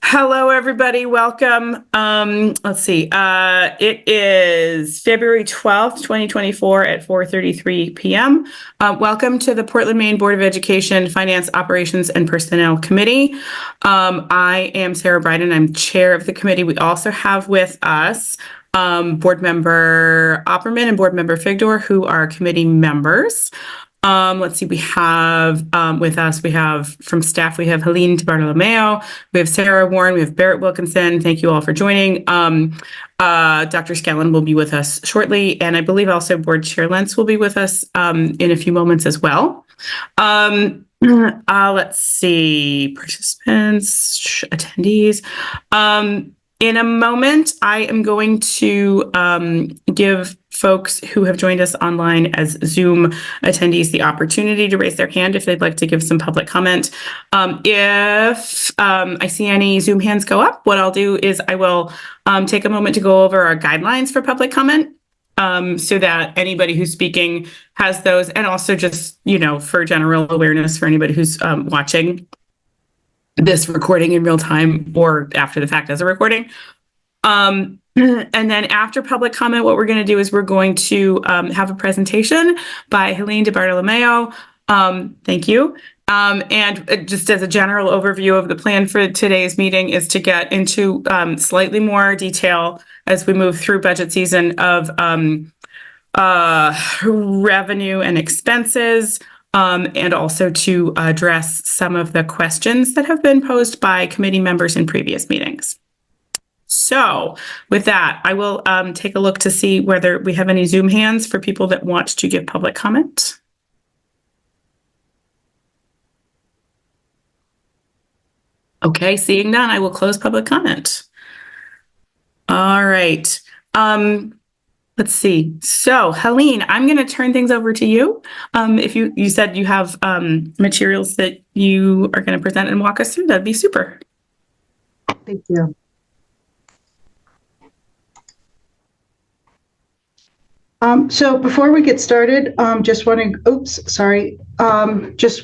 Hello, everybody. Welcome. Let's see. It is February 12th, 2024 at 4:33 p.m. Welcome to the Portland, Maine Board of Education Finance Operations and Personnel Committee. I am Sarah Bryden. I'm chair of the committee. We also have with us Board Member Opperman and Board Member Figdor, who are committee members. Let's see, we have with us, we have from staff, we have Helene DiBartolomeo, we have Sarah Warren, we have Barrett Wilkinson. Thank you all for joining. Dr. Scallon will be with us shortly, and I believe also Board Chair Lentz will be with us in a few moments as well. Let's see, participants, attendees. In a moment, I am going to give folks who have joined us online as Zoom attendees the opportunity to raise their hand if they'd like to give some public comment. If I see any Zoom hands go up, what I'll do is I will take a moment to go over our guidelines for public comment so that anybody who's speaking has those, and also just, for general awareness for anybody who's watching this recording in real time or after the fact as a recording. And then after public comment, what we're going to do is we're going to have a presentation by Helene DiBartolomeo. Thank you. And just as a general overview of the plan for today's meeting is to get into slightly more detail as we move through budget season of revenue and expenses. And also to address some of the questions that have been posed by committee members in previous meetings. So with that, I will take a look to see whether we have any Zoom hands for people that want to give public comment. Okay, seeing none, I will close public comment. All right. Let's see. So, Helene, I'm going to turn things over to you. If you said you have materials that you are going to present and walk us through, that'd be super. Thank you. So before we get started, just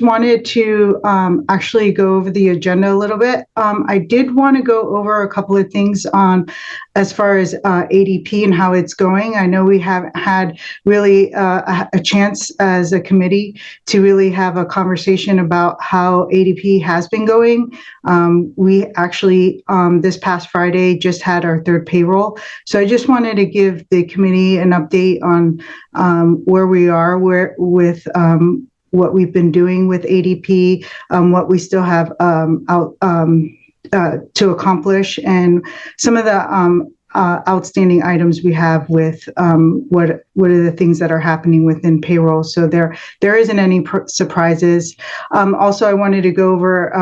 wanted to actually go over the agenda a little bit. I did want to go over a couple of things on as far as ADP and how it's going. I know we haven't had really a chance as a committee to really have a conversation about how ADP has been going. We actually, this past Friday, just had our third payroll. So I just wanted to give the committee an update on where we are with what we've been doing with ADP, what we still have to accomplish, and some of the outstanding items we have with what are the things that are happening within payroll. So there isn't any surprises. Also, I wanted to go over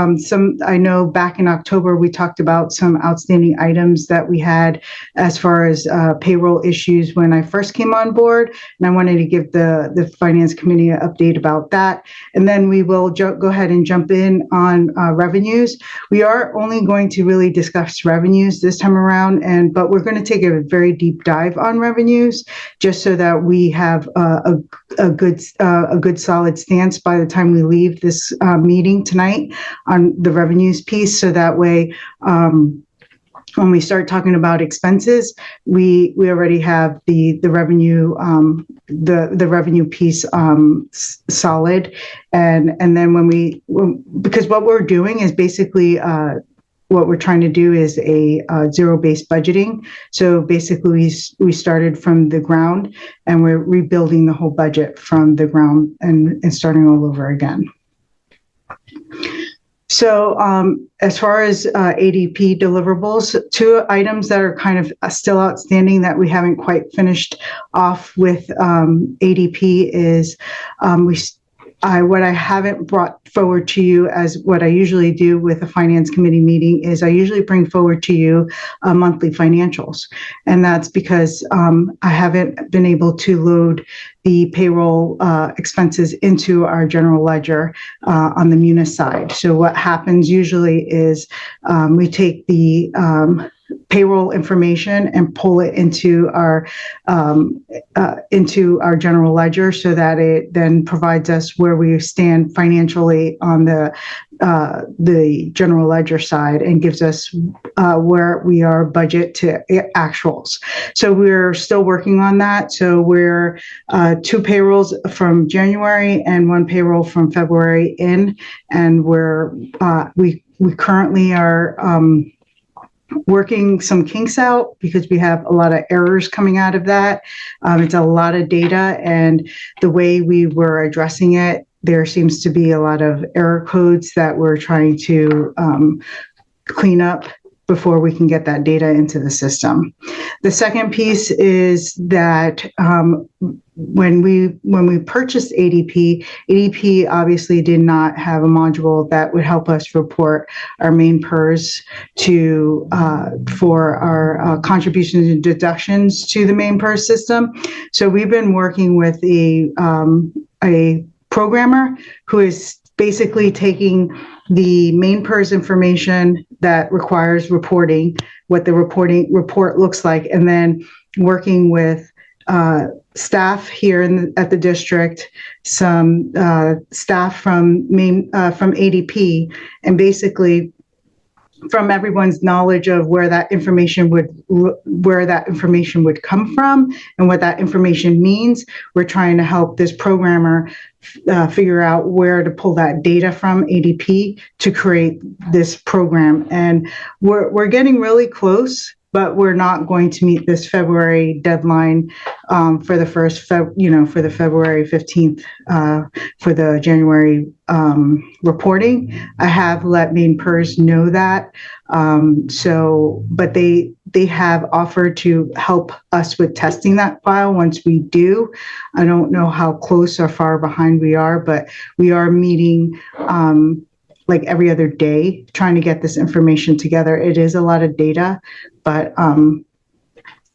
I know back in October, we talked about some outstanding items that we had as far as payroll issues when I first came on board. And I wanted to give the Finance Committee an update about that. And then we will go ahead and jump in on revenues. We are only going to really discuss revenues this time around, but we're going to take a very deep dive on revenues just so that we have a good solid stance by the time we leave this meeting tonight on the revenues piece. So that way, when we start talking about expenses, we already have the revenue the revenue piece solid, and then because what we're doing is basically what we're trying to do is a zero-based budgeting. So basically, we started from the ground, and we're rebuilding the whole budget from the ground and starting all over again. So as far as ADP deliverables, two items that are kind of still outstanding that we haven't quite finished off with ADP is what I haven't brought forward to you as what I usually do with a finance committee meeting is I usually bring forward to you monthly financials. And that's because I haven't been able to load the payroll expenses into our general ledger on the Munis side. So what happens usually is we take the payroll information and pull it into our general ledger, so that it then provides us where we stand financially on the general ledger side, and gives us where we are budget to actuals. So we're still working on that. So we're 2 payrolls from January and 1 payroll from February in, and we currently are working some kinks out, because we have a lot of errors coming out of that. It's a lot of data, and the way we were addressing it, there seems to be a lot of error codes that we're trying to clean up before we can get that data into the system. The second piece is that when we purchased ADP obviously did not have a module that would help us report our Maine PERS for our contributions and deductions to the Maine PERS system. So we've been working with a programmer who is basically taking the Maine PERS information that requires reporting, what the report looks like, and then working with staff here at the district, some staff from ADP, and basically from everyone's knowledge of where that information would come from and what that information means. We're trying to help this programmer figure out where to pull that data from ADP to create this program. And we're getting really close, but we're not going to meet this February deadline for the for the February 15th for the January reporting. I have let Maine PERS know that. But they have offered to help us with testing that file once we do. I don't know how close or far behind we are, but we are meeting like every other day, trying to get this information together. It is a lot of data, but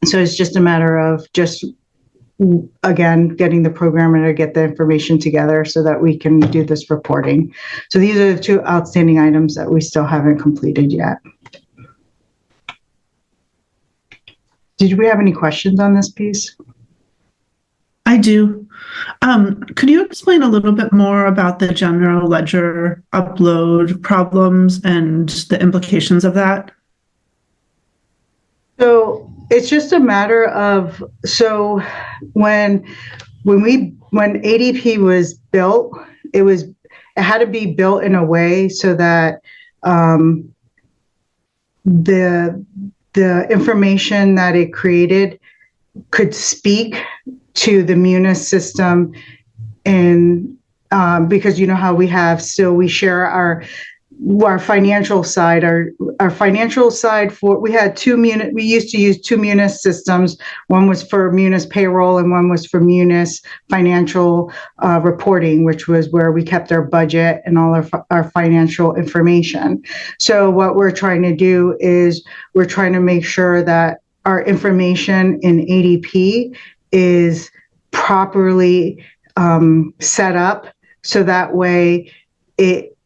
so it's just a matter of again, getting the programmer to get the information together so that we can do this reporting. So these are the 2 outstanding items that we still haven't completed yet. Did we have any questions on this piece? I do. Could you explain a little bit more about the general ledger upload problems and the implications of that? So it's just a matter of, when ADP was built, it had to be built in a way so that the information that it created could speak to the Munis system, and because you know how we share our financial side, our financial side we used to use 2 Munis systems. One was for Munis payroll and one was for Munis financial reporting, which was where we kept our budget and all our financial information. So what we're trying to do is we're trying to make sure that our information in ADP is properly set up, so that way it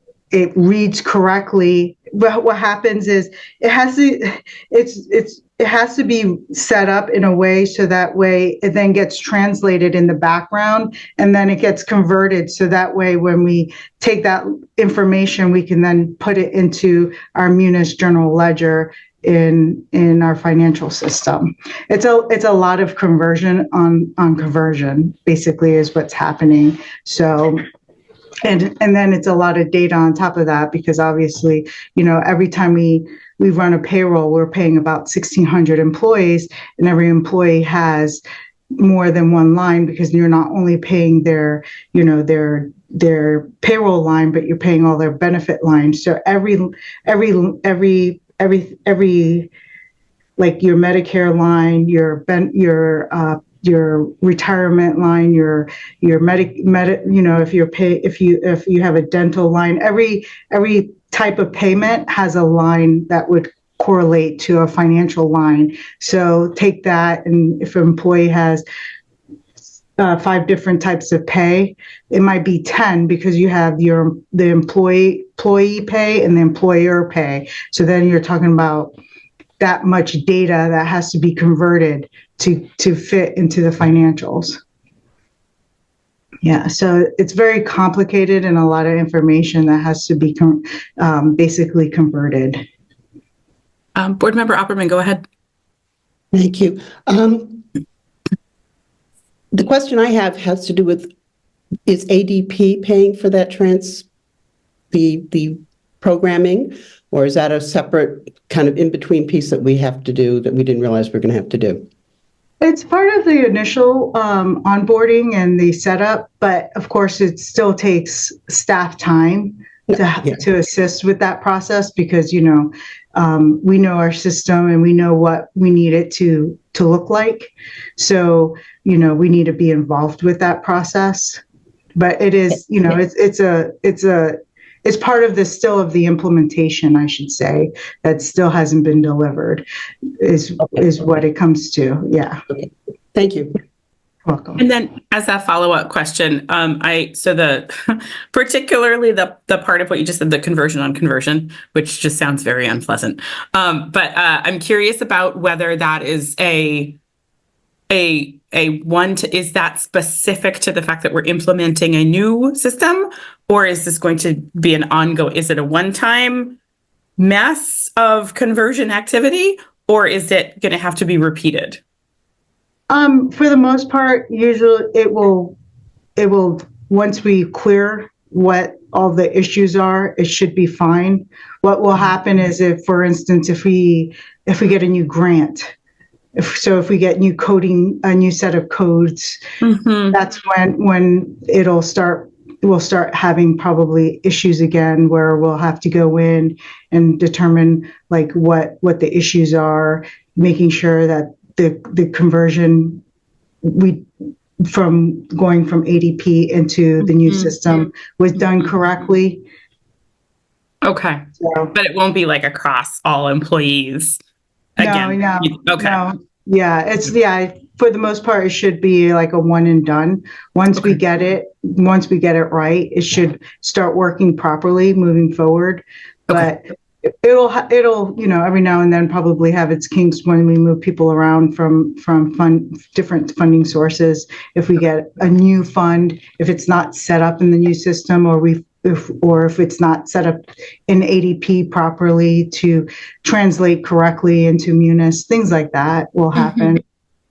reads correctly. But what happens is it has to be set up in a way so that way it then gets translated in the background, and then it gets converted, so that way when we take that information, we can then put it into our Munis general ledger in our financial system. It's a lot of conversion on conversion, basically, is what's happening. So and then it's a lot of data on top of that, because obviously, every time we run a payroll, we're paying about 1,600 employees, and every employee has more than one line, because you're not only paying their payroll line, but you're paying all their benefit lines. So every like your Medicare line, your retirement line, your if you have a dental line, every type of payment has a line that would correlate to a financial line. So take that, and if an employee has 5 different types of pay, it might be 10, because you have the employee pay and the employer pay. So then you're talking about that much data that has to be converted to fit into the financials. Yeah, so it's very complicated and a lot of information that has to be basically converted. Board Member Opperman, go ahead. Thank you. The question I have has to do with, is ADP paying for that the programming, or is that a separate kind of in-between piece that we have to do that we didn't realize we're going to have to do? It's part of the initial onboarding and the setup, but of course it still takes staff time to assist with that process, because we know our system and we know what we need it to look like. So we need to be involved with that process. But it is, it's part of the implementation, I should say, that still hasn't been delivered, is what it comes to. Yeah. Okay. Thank you. Welcome. And then as a follow-up question, particularly the part of what you just said, the conversion on conversion, which just sounds very unpleasant. But I'm curious about whether that is is that specific to the fact that we're implementing a new system, or is this going to be an ongoing, is it a one-time mess of conversion activity, or is it going to have to be repeated? For the most part, usually it will, once we clear what all the issues are, it should be fine. What will happen is, if, for instance, if we get a new grant, if we get a new set of codes, that's when we'll start having probably issues again, where we'll have to go in and determine like what the issues are, making sure that the conversion from going from ADP into the new system was done correctly. Okay. So, but it won't be like across all employees again. No. Okay. No. Yeah, for the most part, it should be like a one and done. Once we get it right, it should start working properly moving forward. Okay. But it'll every now and then probably have its kinks when we move people around from different funding sources. If we get a new fund, if it's not set up in the new system, or if it's not set up in ADP properly to translate correctly into Munis, things like that will happen.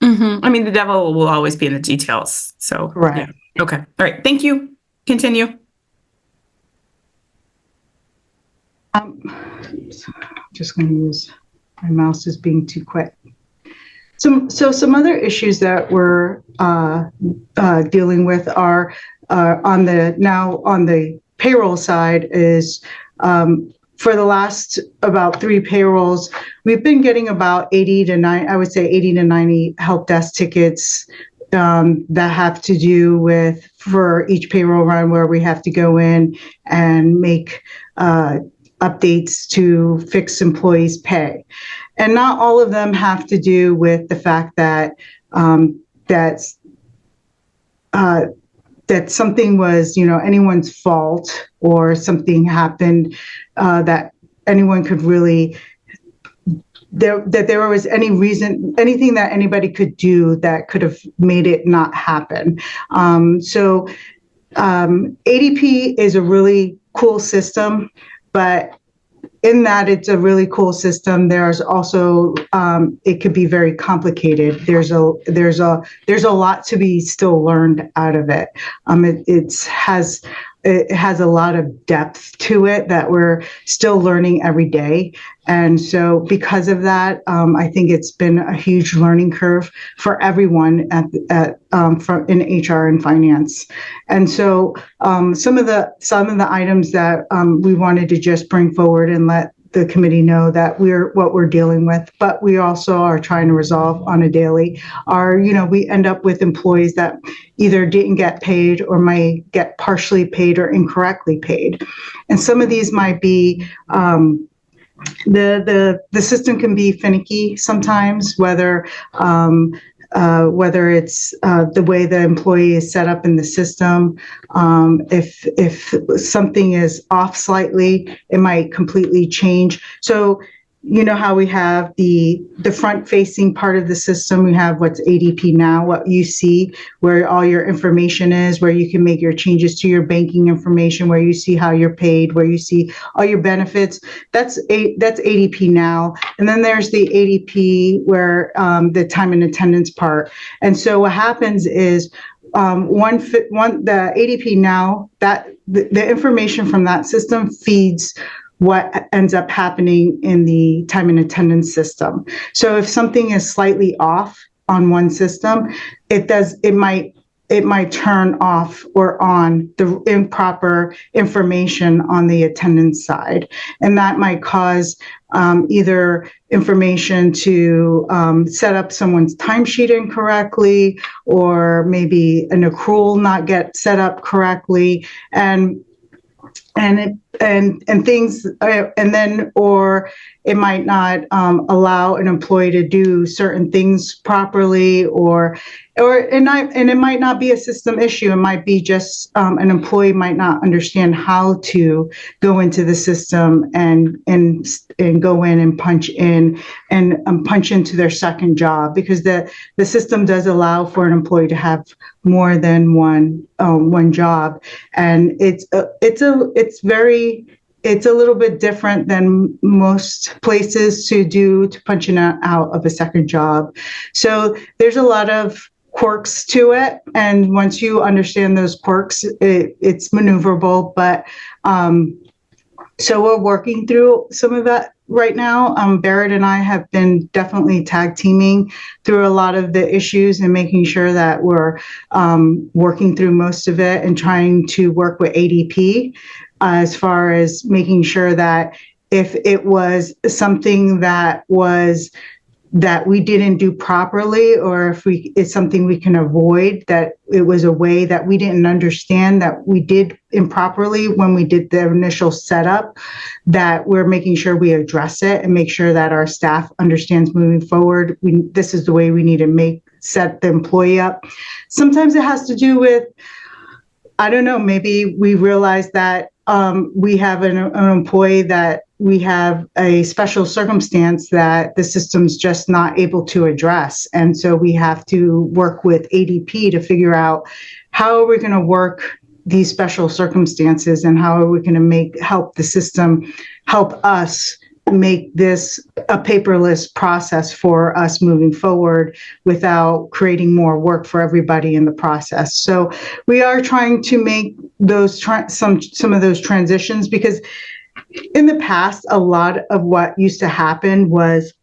I mean, the devil will always be in the details. So, Correct. Yeah. Okay. All right. Thank you. Continue. Just going to use, my mouse is being too quick. Some other issues that we're dealing with are on the payroll side is, for the last about 3 payrolls, we've been getting about 80 to 90 help desk tickets that have to do with, for each payroll run, where we have to go in and make updates to fix employees' pay. And not all of them have to do with the fact that that something was, anyone's fault, or something happened that anyone could really, that there was anything that anybody could do that could have made it not happen. So ADP is a really cool system, but in that it's a really cool system, there's also it could be very complicated. There's a lot to be still learned out of it. It has a lot of depth to it that we're still learning every day. And so because of that, I think it's been a huge learning curve for everyone in HR and finance. And so some of the items that we wanted to just bring forward and let the committee know that what we're dealing with, but we also are trying to resolve on a daily, we end up with employees that either didn't get paid or might get partially paid or incorrectly paid. And some of these might be, the system can be finicky sometimes, whether it's the way the employee is set up in the system. If something is off slightly, it might completely change. So you know how we have the front facing part of the system, we have what's ADP now, what you see where all your information is, where you can make your changes to your banking information, where you see how you're paid, where you see all your benefits. That's ADP now. And then there's the ADP where the time and attendance part. And so what happens is the ADP now, that the information from that system feeds what ends up happening in the time and attendance system. So if something is slightly off on one system, it might turn off or on the improper information on the attendance side. And that might cause either information to set up someone's timesheet incorrectly, or maybe an accrual not get set up correctly. And things, and then, or it might not allow an employee to do certain things properly, and it might not be a system issue. It might be just an employee might not understand how to go into the system and go in and punch into their second job, because the system does allow for an employee to have more than one job, and it's a little bit different than most places to punch in and out of a second job. So there's a lot of quirks to it, and once you understand those quirks, it's maneuverable. But so we're working through some of that right now. Barrett and I have been definitely tag teaming through a lot of the issues and making sure that we're working through most of it, and trying to work with ADP as far as making sure that if it was something that we didn't do properly, or if it's something we can avoid, that it was a way that we didn't understand that we did improperly when we did the initial setup, that we're making sure we address it and make sure that our staff understands moving forward. This is the way we need to set the employee up. Sometimes it has to do with, I don't know, maybe we realize that we have an employee that we have a special circumstance that the system's just not able to address. And so we have to work with ADP to figure out how are we going to work these special circumstances, and how are we going to help the system help us make this a paperless process for us moving forward without creating more work for everybody in the process. So we are trying to make those some of those transitions, because in the past, a lot of what used to happen was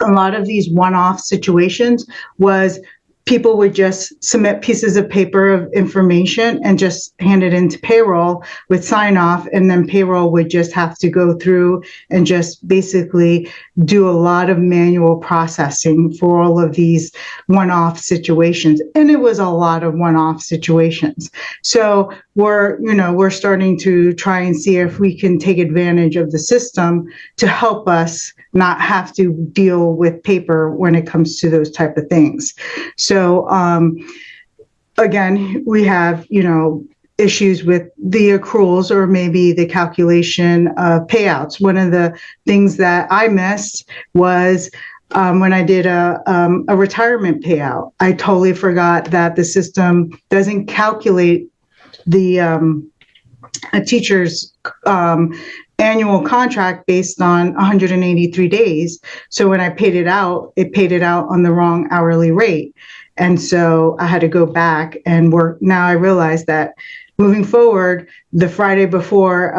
a lot of these one-off situations was people would just submit pieces of paper of information and just hand it into payroll with sign off, and then payroll would just have to go through and just basically do a lot of manual processing for all of these one-off situations. And it was a lot of one-off situations. So we're starting to try and see if we can take advantage of the system to help us not have to deal with paper when it comes to those type of things. So again, we have, issues with the accruals, or maybe the calculation of payouts. One of the things that I missed was when I did a retirement payout. I totally forgot that the system doesn't calculate a teacher's annual contract based on 183 days. So when I paid it out on the wrong hourly rate. And so I had to go back and work. Now I realize that moving forward, the Friday before,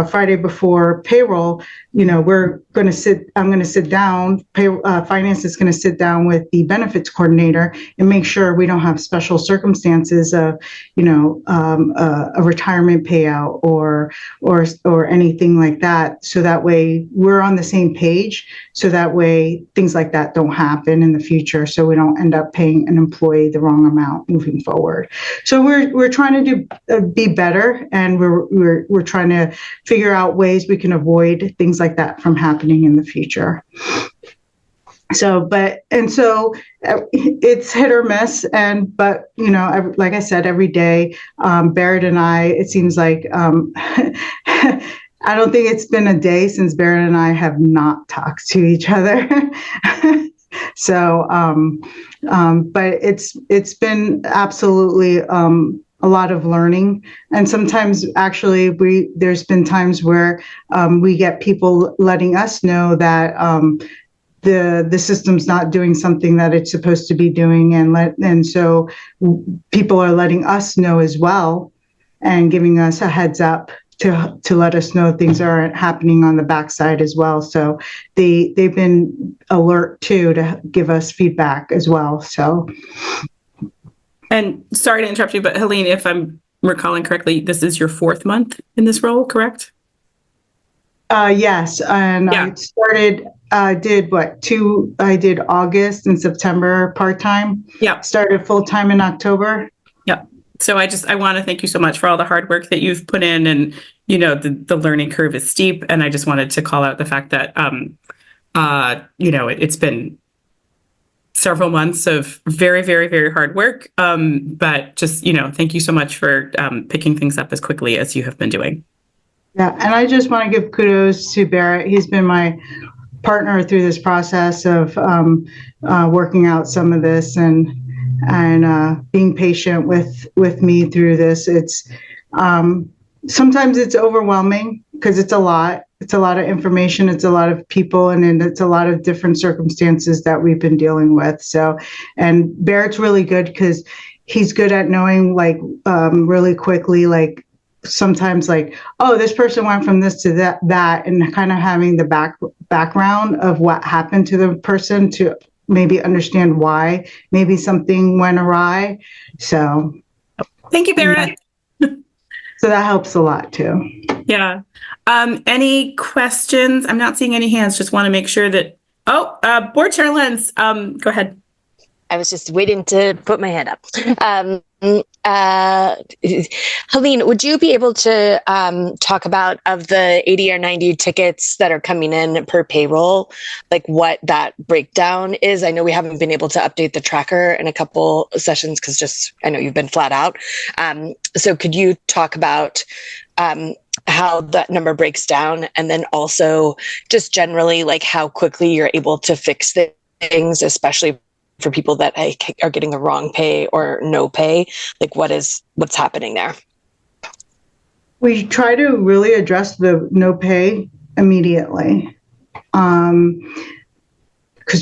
Friday before payroll, I'm going to sit down, finance is going to sit down with the benefits coordinator and make sure we don't have special circumstances of, a retirement payout or anything like that. So that way we're on the same page. So that way things like that don't happen in the future. So we don't end up paying an employee the wrong amount moving forward. So we're trying to be better, and we're trying to figure out ways we can avoid things like that from happening in the future. So it's hit or miss, but like I said, every day, Barrett and I, it seems like I don't think it's been a day since Barrett and I have not talked to each other. So, but it's been absolutely a lot of learning, and sometimes actually there's been times where we get people letting us know that the system's not doing something that it's supposed to be doing, and so people are letting us know as well, and giving us a heads up to let us know things aren't happening on the backside as well. So they've been alert too to give us feedback as well. So. And sorry to interrupt you, but Helene, if I'm recalling correctly, this is your 4th month in this role, correct? Yes, and Yeah. I started. I did August and September part-time. Yeah. Started full-time in October. Yeah. So I want to thank you so much for all the hard work that you've put in, and the learning curve is steep, and I just wanted to call out the fact that it's been several months of very, very, very hard work. But just thank you so much for picking things up as quickly as you have been doing. Yeah, and I just want to give kudos to Barrett. He's been my partner through this process of working out some of this and being patient with me through this. It's sometimes it's overwhelming because it's a lot. It's a lot of information. It's a lot of people, and it's a lot of different circumstances that we've been dealing with. So, and Barrett's really good because he's good at knowing really quickly, sometimes oh, this person went from this to that, and kind of having the background of what happened to the person to maybe understand why maybe something went awry. So thank you, Barrett. So that helps a lot too. Yeah. Any questions? I'm not seeing any hands. Just want to make sure that. Board Chair Lenz, go ahead. I was just waiting to put my hand up. Helene, would you be able to talk about, of the 80 or 90 tickets that are coming in per payroll, what that breakdown is? I know we haven't been able to update the tracker in a couple sessions because I know you've been flat out. So could you talk about how that number breaks down, and then also just generally how quickly you're able to fix things, especially for people that are getting the wrong pay or no pay? What's happening there? We try to really address the no pay immediately, because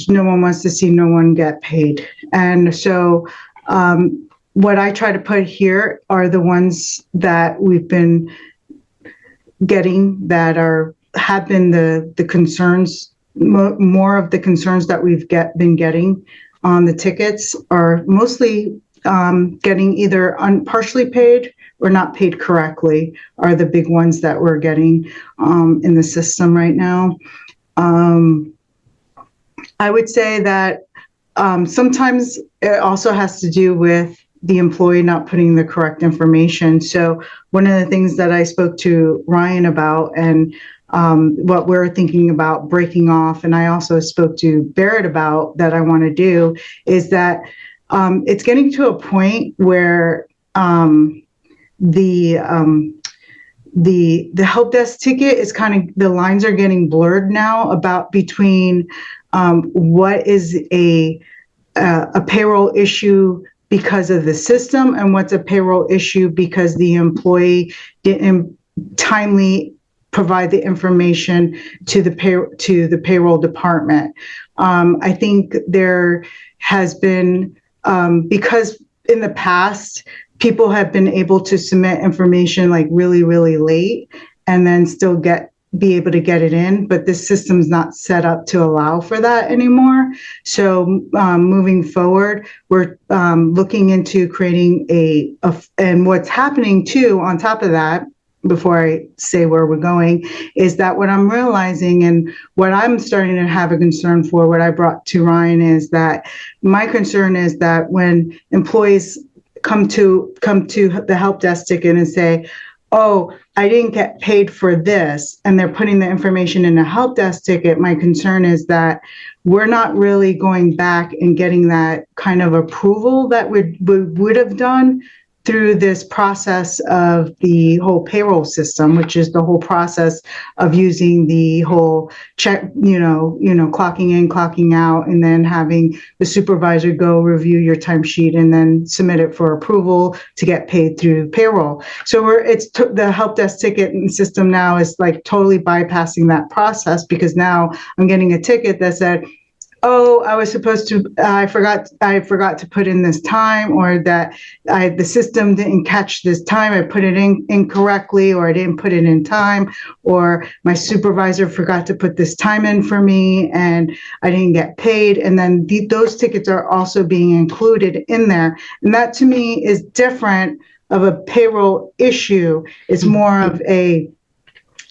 no one wants to see no one get paid. And so what I try to put here are the ones that we've been getting that have been the concerns. More of the concerns that we've been getting on the tickets are mostly getting either partially paid or not paid correctly are the big ones that we're getting in the system right now. I would say that sometimes it also has to do with the employee not putting the correct information. So one of the things that I spoke to Ryan about, and what we're thinking about breaking off, and I also spoke to Barrett about that I want to do, is that it's getting to a point where the help desk ticket is the lines are getting blurred now between what is a payroll issue because of the system and what's a payroll issue because the employee didn't timely provide the information to the payroll department. I think there has been, because in the past, people have been able to submit information really, really late and then still be able to get it in, but this system's not set up to allow for that anymore. So moving forward, we're looking into creating and what's happening too, on top of that, before I say where we're going, is that what I'm realizing and what I'm starting to have a concern for, what I brought to Ryan, is that my concern is that when employees come to the help desk ticket and say, oh, I didn't get paid for this, and they're putting the information in a help desk ticket, my concern is that we're not really going back and getting that kind of approval that we would have done through this process of the whole payroll system, which is the whole process of using the whole check, clocking in, clocking out, and then having the supervisor go review your timesheet and then submit it for approval to get paid through payroll. So the help desk ticketing system now is like totally bypassing that process, because now I'm getting a ticket that said, oh, I forgot to put in this time, or that the system didn't catch this time. I put it in incorrectly, or I didn't put it in time, or my supervisor forgot to put this time in for me and I didn't get paid. And then those tickets are also being included in there. And that to me is different of a payroll issue. It's more of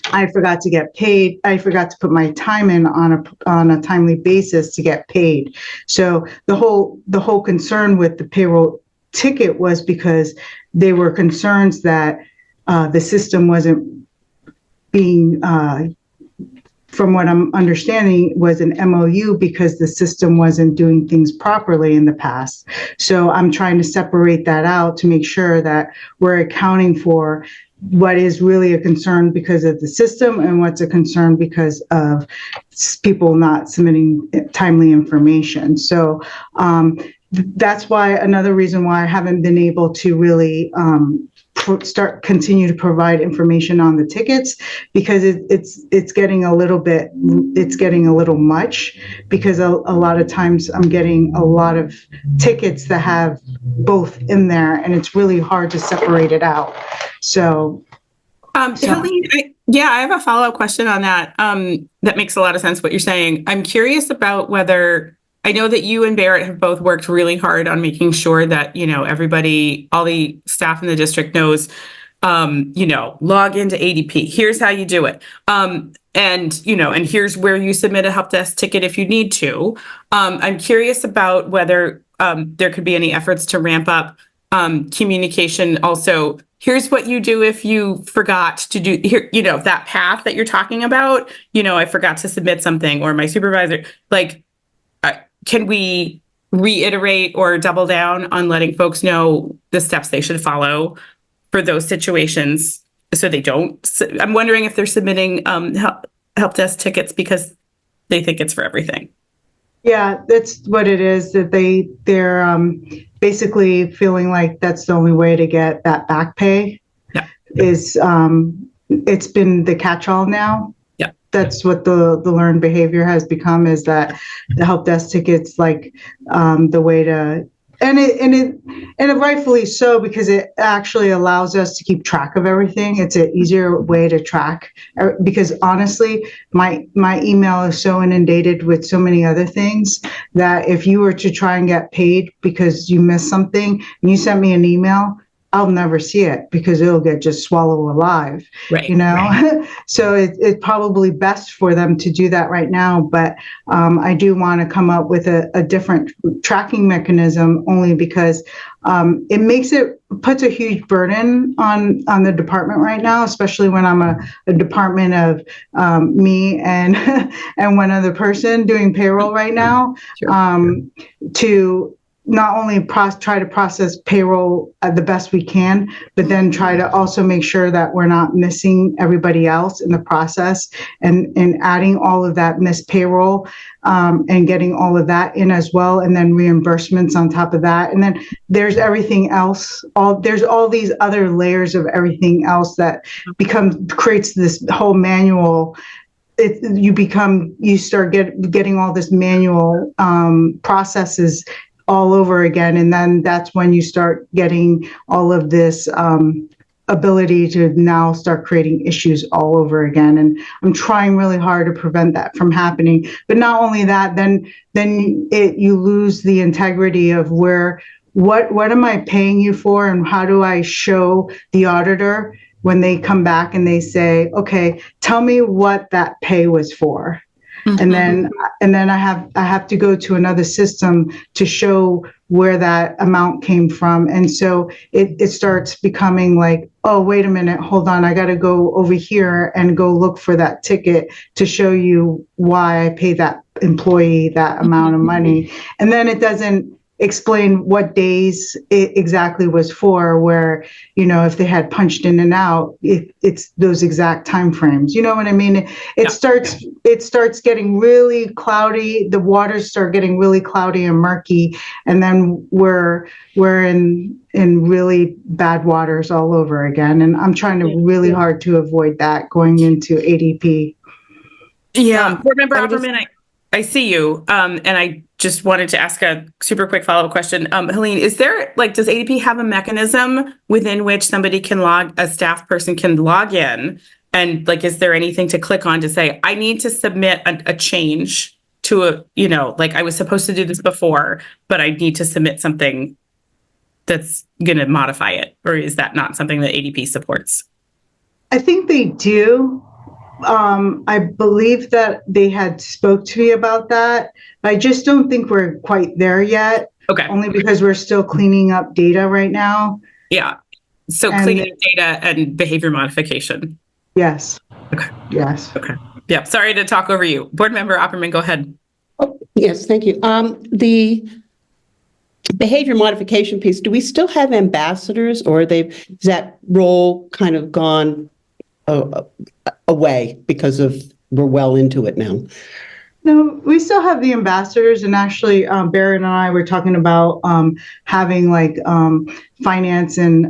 I forgot to get paid. I forgot to put my time in on a timely basis to get paid. So the whole concern with the payroll ticket was because they were concerns that the system wasn't being, from what I'm understanding, was an MOU because the system wasn't doing things properly in the past. So I'm trying to separate that out to make sure that we're accounting for what is really a concern because of the system and what's a concern because of people not submitting timely information. So that's why another reason why I haven't been able to really continue to provide information on the tickets, because it's getting a little much, because a lot of times I'm getting a lot of tickets that have both in there, and it's really hard to separate it out. So, Helene, I have a follow-up question on that. That makes a lot of sense what you're saying. I'm curious about whether, I know that you and Barrett have both worked really hard on making sure that, everybody, all the staff in the district knows, log into ADP. Here's how you do it. And here's where you submit a help desk ticket if you need to. I'm curious about whether there could be any efforts to ramp up communication. Also, here's what you do if you forgot to do here, that path that you're talking about, I forgot to submit something, or my supervisor, can we reiterate or double down on letting folks know the steps they should follow for those situations so they don't? I'm wondering if they're submitting help desk tickets because they think it's for everything. Yeah, that's what it is, that they're basically feeling like that's the only way to get that back pay. Yeah. Is it's been the catch-all now. Yeah. That's what the learned behavior has become, is that the help desk tickets the way to, and it rightfully so, because it actually allows us to keep track of everything. It's an easier way to track, because honestly, my email is so inundated with so many other things that if you were to try and get paid because you missed something and you sent me an email, I'll never see it because it'll get just swallowed alive, right, Right. So it's probably best for them to do that right now. But I do want to come up with a different tracking mechanism, only because it puts a huge burden on the department right now, especially when I'm a department of me and and one other person doing payroll right now. Sure. To not only try to process payroll the best we can, but then try to also make sure that we're not missing everybody else in the process, and adding all of that missed payroll and getting all of that in as well, and then reimbursements on top of that. And then there's everything else. There's all these other layers of everything else that creates this whole manual. You start getting all this manual processes all over again. And then that's when you start getting all of this ability to now start creating issues all over again. And I'm trying really hard to prevent that from happening. But not only that, then you lose the integrity of what am I paying you for, and how do I show the auditor when they come back and they say, okay, tell me what that pay was for. Mm-hmm. And then I have to go to another system to show where that amount came from. And so it starts becoming like, oh, wait a minute, hold on, I got to go over here and go look for that ticket to show you why I paid that employee that amount of money. And then it explain what days it exactly was for, where, if they had punched in and out, it's those exact time frames. You know what I mean? It Yeah. starts getting really cloudy. The waters start getting really cloudy and murky, and then we're in really bad waters all over again. And I'm trying to really hard to avoid that going into ADP. Yeah, Board Member I would just- Opperman, I see you. And I just wanted to ask a super quick follow-up question. Helene, is there, does ADP have a mechanism within which a staff person can log in? And is there anything to click on to say, I need to submit a change to I was supposed to do this before, but I need to submit something that's going to modify it? Or is that not something that ADP supports? I think they do. I believe that they had spoke to me about that. I just don't think we're quite there yet. Okay. Only because we're still cleaning up data right now. Yeah. So And cleaning data and behavior modification. Yes. Okay. Yes. Okay. Yeah. Sorry to talk over you. Board Member Opperman, go ahead. Oh, yes, thank you. The behavior modification piece, do we still have ambassadors, or is that role kind of gone away because we're well into it now? No, we still have the ambassadors, and actually, Barrett and I were talking about having finance and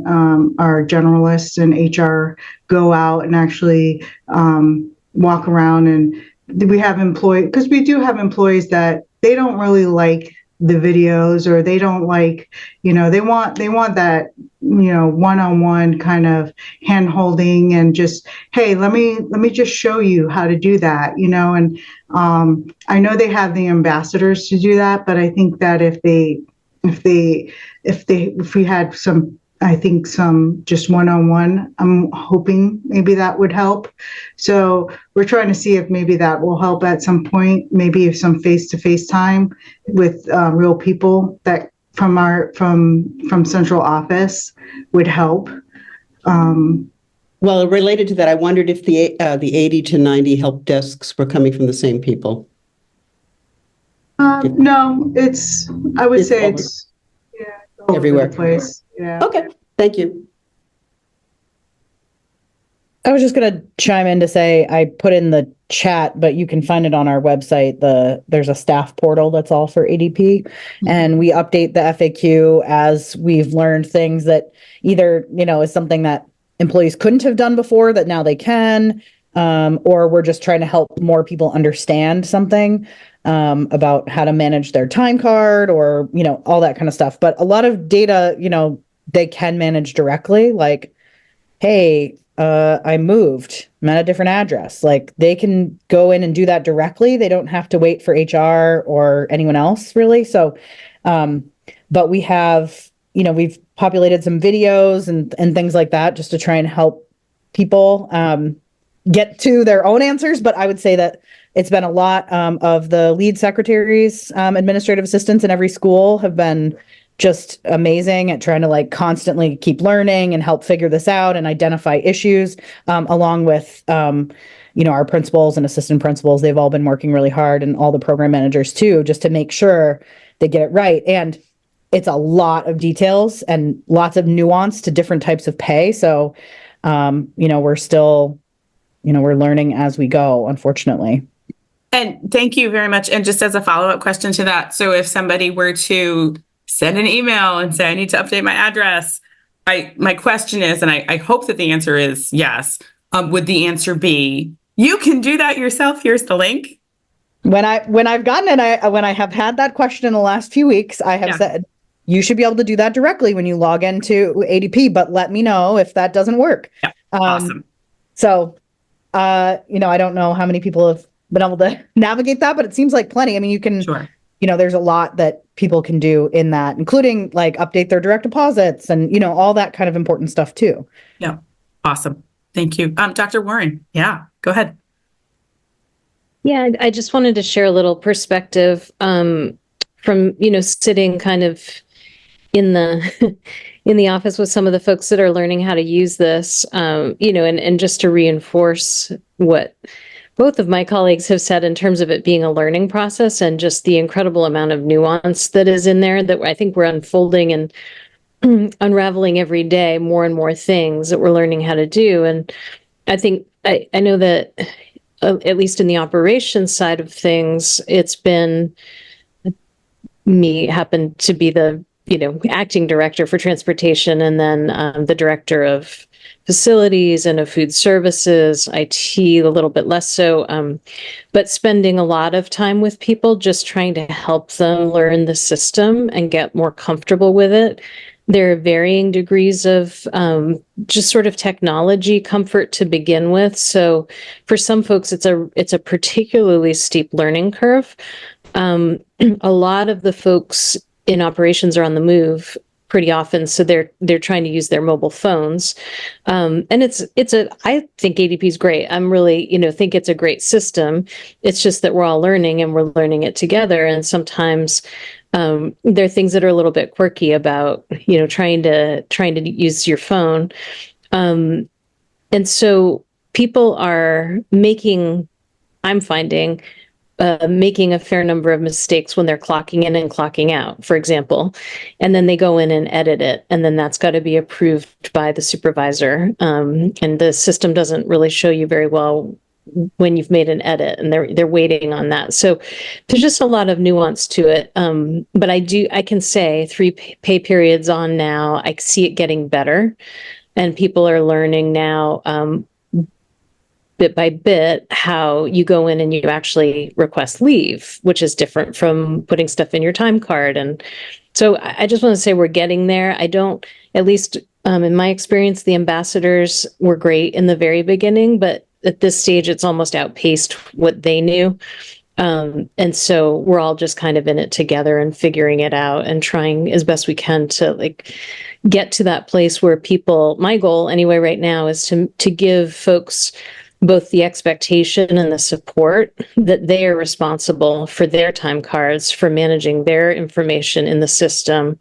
our generalists and HR go out and actually walk around, and we have because we do have employees that they don't really like the videos, or they don't like, they want that, one-on-one kind of hand holding, and just, hey, let me just show you how to do that, and I know they have the ambassadors to do that, but I think that if we had some, I think some just one-on-one, I'm hoping maybe that would help. So we're trying to see if maybe that will help at some point, maybe if some face-to-face time with real people that from central office would help. Well, related to that, I wondered if the 80 to 90 help desks were coming from the same people. No, I would say all it's all everywhere. over the place. Yeah. Okay, thank you. I was just going to chime in to say I put in the chat, but you can find it on our website. There's a staff portal that's all for ADP, and we update the FAQ as we've learned things that either, is something that employees couldn't have done before that now they can, or we're just trying to help more people understand something about how to manage their time card, or, all that kind of stuff. But a lot of data, they can manage directly, like, hey, I moved, I'm at a different address. They can go in and do that directly. They don't have to wait for HR or anyone else, really. So, but we have, we've populated some videos and things like that just to try and help people get to their own answers. But I would say that it's been a lot of the lead secretaries, administrative assistants in every school have been just amazing at trying to constantly keep learning and help figure this out and identify issues, along with, our principals and assistant principals. They've all been working really hard, and all the program managers too, just to make sure they get it right. And it's a lot of details and lots of nuance to different types of pay. So, we're still, we're learning as we go, unfortunately. And thank you very much. And just as a follow-up question to that, so if somebody were to send an email and say, I need to update my address, my question is, and I hope that the answer is yes, would the answer be, you can do that yourself, here's the link? When I've gotten it, when I have had that question in the last few weeks, I have said, you should be able to do that directly when you log into ADP, but let me know if that doesn't work. Yeah. Awesome. So, I don't know how many people have been able to navigate that, but it seems like plenty. I mean, you can, Sure. There's a lot that people can do in that, including update their direct deposits and, all that kind of important stuff too. Yeah. Awesome. Thank you. Dr. Warren. Yeah, go ahead. Yeah, I just wanted to share a little perspective from, sitting kind of in the in the office with some of the folks that are learning how to use this, and just to reinforce what both of my colleagues have said in terms of it being a learning process and just the incredible amount of nuance that is in there that I think we're unfolding and unraveling every day more and more things that we're learning how to do. And I think I know that at least in the operations side of things, it's been me happen to be the acting director for transportation, and then the director of facilities and of food services, IT a little bit less so, but spending a lot of time with people just trying to help them learn the system and get more comfortable with it. There are varying degrees of just sort of technology comfort to begin with. So for some folks, it's a particularly steep learning curve. A lot of the folks in operations are on the move pretty often, so they're trying to use their mobile phones, and I think ADP is great. I'm really think it's a great system. It's just that we're all learning and we're learning it together, and sometimes there are things that are a little bit quirky about trying to use your phone, and so people are making. I'm finding. Making a fair number of mistakes when they're clocking in and clocking out, for example, and then they go in and edit it, and then that's got to be approved by the supervisor. And the system doesn't really show you very well when you've made an edit, and they're waiting on that. So there's just a lot of nuance to it. But I can say 3 pay periods on now, I see it getting better, and people are learning now. Bit by bit, how you go in and you actually request leave, which is different from putting stuff in your time card. And so I just want to say we're getting there. I don't, at least in my experience, the ambassadors were great in the very beginning, but at this stage, it's almost outpaced what they knew. And so we're all just kind of in it together and figuring it out and trying as best we can to get to that place where people, my goal anyway right now is to give folks both the expectation and the support that they are responsible for their time cards, for managing their information in the system,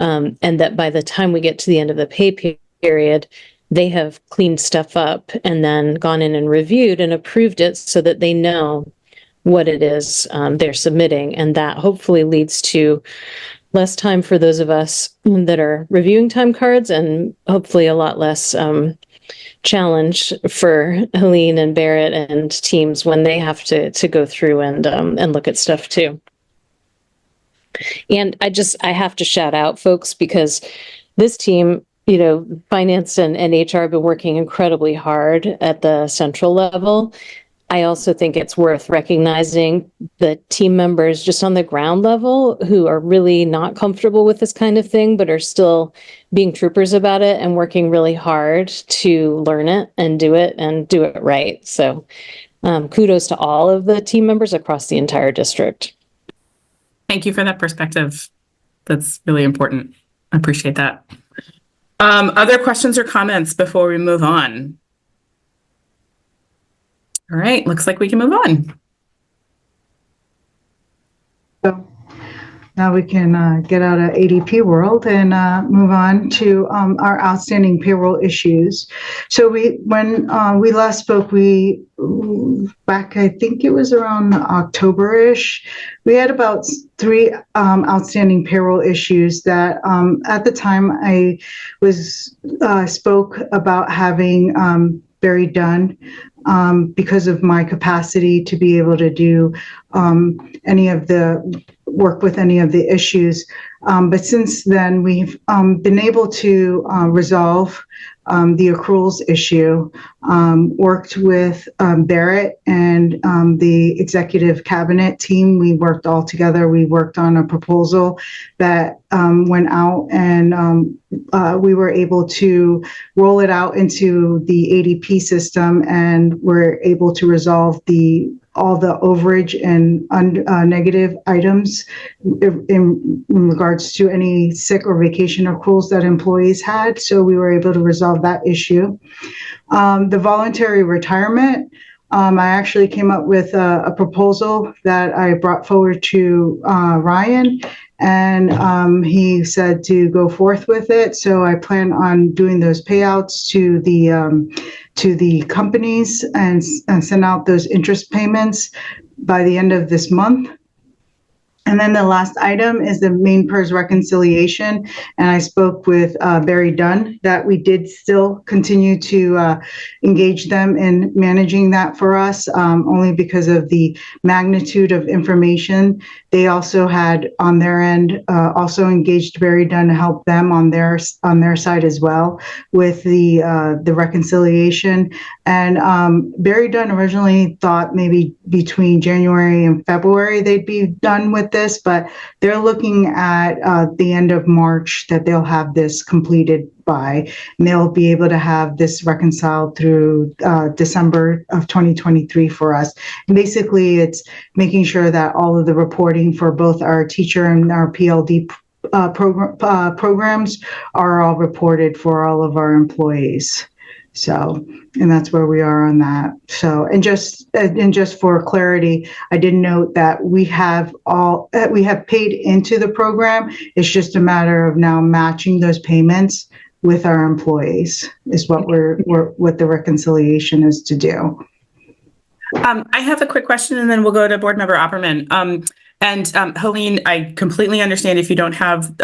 and that by the time we get to the end of the pay period, they have cleaned stuff up and then gone in and reviewed and approved it so that they know what it is they're submitting. And that hopefully leads to less time for those of us that are reviewing time cards, and hopefully a lot less challenge for Helene and Barrett and teams when they have to go through and look at stuff too. And I have to shout out folks, because this team, finance and HR have been working incredibly hard at the central level. I also think it's worth recognizing the team members just on the ground level who are really not comfortable with this kind of thing, but are still being troopers about it and working really hard to learn it and do it right. So kudos to all of the team members across the entire district. Thank you for that perspective. That's really important. I appreciate that. Other questions or comments before we move on? All right, looks like we can move on. So now we can get out of ADP world and move on to our outstanding payroll issues. So when we last spoke, back, I think it was around October-ish, we had about 3 outstanding payroll issues that at the time I spoke about having Barry done because of my capacity to be able to do any of the work with any of the issues. But since then, we've been able to resolve the accruals issue, worked with Barrett and the executive cabinet team. We worked all together. We worked on a proposal that went out, and we were able to roll it out into the ADP system, and we're able to resolve all the overage and negative items in regards to any sick or vacation accruals that employees had. So we were able to resolve that issue. The voluntary retirement, I actually came up with a proposal that I brought forward to Ryan, and he said to go forth with it. So I plan on doing those payouts to the companies and send out those interest payments by the end of this month. And then the last item is the Maine PERS reconciliation. And I spoke with Barry Dunn that we did still continue to engage them in managing that for us, only because of the magnitude of information. They also had on their end also engaged Barry Dunn to help them on their side as well with the reconciliation. And Barry Dunn originally thought maybe between January and February they'd be done with this, but they're looking at the end of March that they'll have this completed by, and they'll be able to have this reconciled through December of 2023 for us. And basically, it's making sure that all of the reporting for both our teacher and our PLD programs are all reported for all of our employees. So, and that's where we are on that. So, and just for clarity, I did note that we have paid into the program. It's just a matter of now matching those payments with our employees is what what the reconciliation is to do. I have a quick question, and then we'll go to Board Member Opperman. Helene, I completely understand if you don't have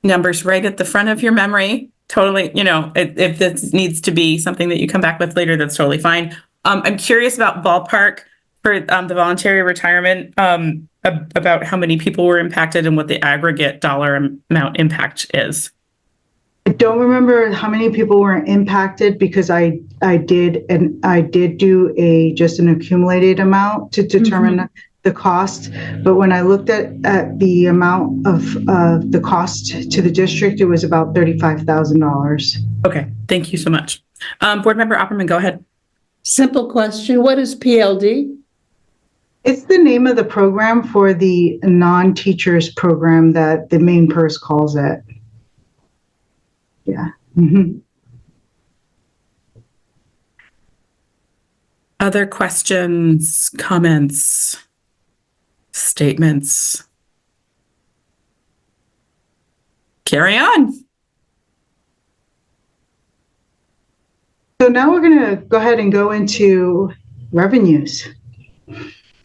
numbers right at the front of your memory. Totally, if this needs to be something that you come back with later, that's totally fine. I'm curious about ballpark for the voluntary retirement, about how many people were impacted and what the aggregate dollar amount impact is. I don't remember how many people were impacted because I did do just an accumulated amount to determine the cost. But when I looked at the amount of the cost to the district, it was about $35,000. Okay, thank you so much. Board Member Opperman, go ahead. Simple question. What is PLD? It's the name of the program for the non-teachers program that the Maine PERS calls it. Yeah. Other questions, comments, statements? Carry on. So now we're going to go ahead and go into revenues.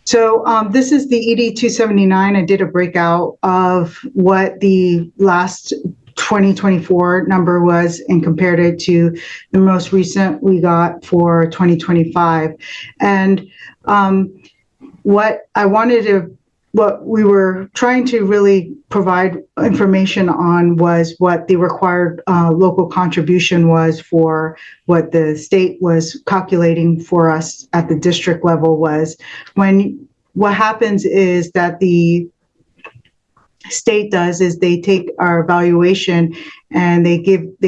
So this is the ED 279. I did a breakout of what the last 2024 number was and compared it to the most recent we got for 2025. And what we were trying to really provide information on was what the required local contribution was for what the state was calculating for us at the district level. Was when what happens is that the state does is they take our valuation and they take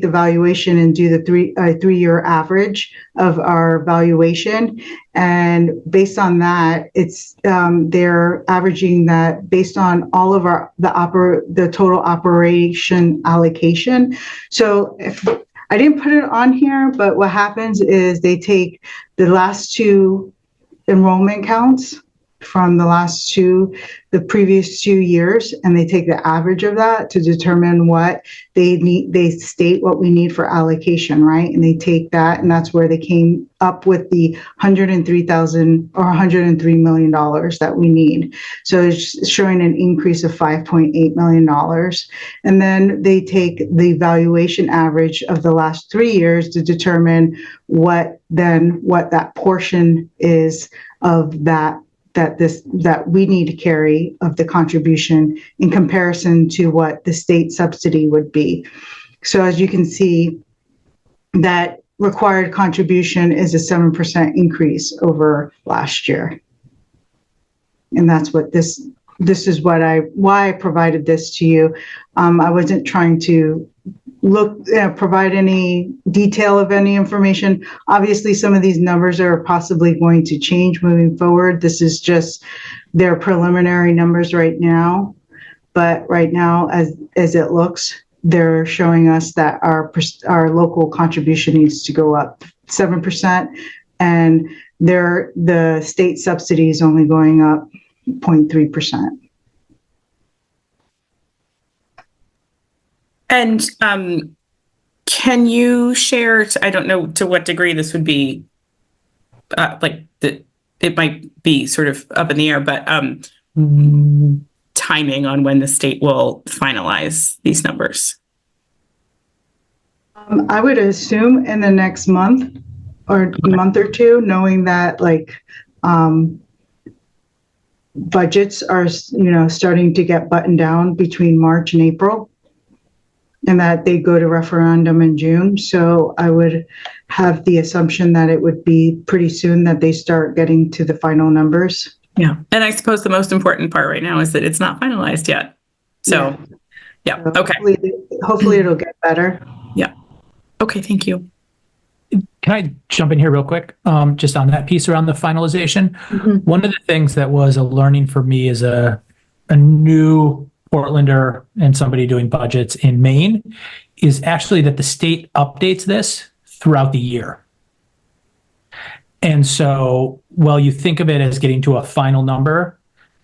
the valuation and do the three-year average of our valuation, and based on that, it's they're averaging that based on all of the total operation allocation. So if I didn't put it on here, but what happens is they take the last two enrollment counts from the previous 2 years, and they take the average of that to determine what they need. They state what we need for allocation, right? And they take that, and that's where they came up with the $103,000 or $103 million that we need. So it's showing an increase of $5.8 million. And then they take the valuation average of the last 3 years to determine what that portion is of that we need to carry of the contribution in comparison to what the state subsidy would be. So as you can see, that required contribution is a 7% increase over last year. And that's what this is why I provided this to you. I wasn't trying to provide any detail of any information. Obviously, some of these numbers are possibly going to change moving forward. This is just their preliminary numbers right now. But right now, as it looks, they're showing us that our local contribution needs to go up 7%, and the state subsidy is only going up 0.3%. And can you share, I don't know to what degree this would be, it might be sort of up in the air, but timing on when the state will finalize these numbers? I would assume in the next month or month or two, knowing that budgets are, starting to get buttoned down between March and April, and that they go to referendum in June. So I would have the assumption that it would be pretty soon that they start getting to the final numbers. Yeah. And I suppose the most important part right now is that it's not finalized yet. So, yeah. So Okay. Hopefully it'll get better. Yeah. Okay. Thank you. Can I jump in here real quick? Just on that piece around the finalization. One of the things that was a learning for me as a new Portlander and somebody doing budgets in Maine is actually that the state updates this throughout the year. And so while you think of it as getting to a final number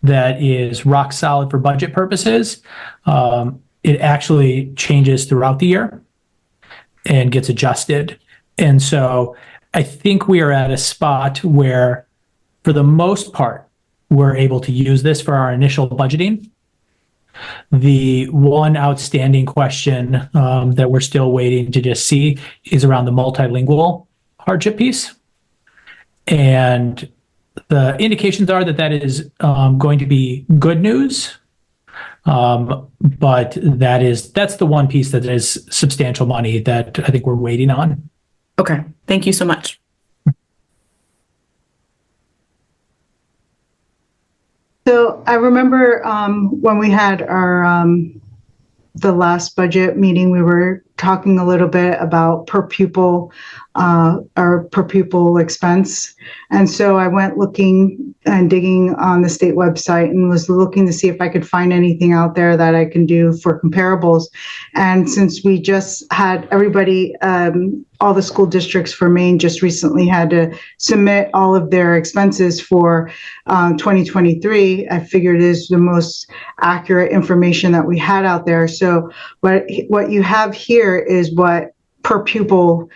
that is rock solid for budget purposes, it actually changes throughout the year and gets adjusted. And so I think we are at a spot where, for the most part, we're able to use this for our initial budgeting. The one outstanding question that we're still waiting to just see is around the multilingual hardship piece. And the indications are that that is going to be good news. But that's the one piece that is substantial money that I think we're waiting on. Okay. Thank you so much. So I remember when we had the last budget meeting, we were talking a little bit about our per pupil expense. And so I went looking and digging on the state website and was looking to see if I could find anything out there that I can do for comparables. And since we just had everybody, all the school districts for Maine just recently had to submit all of their expenses for 2023, I figured it is the most accurate information that we had out there. So what you have here is what per pupil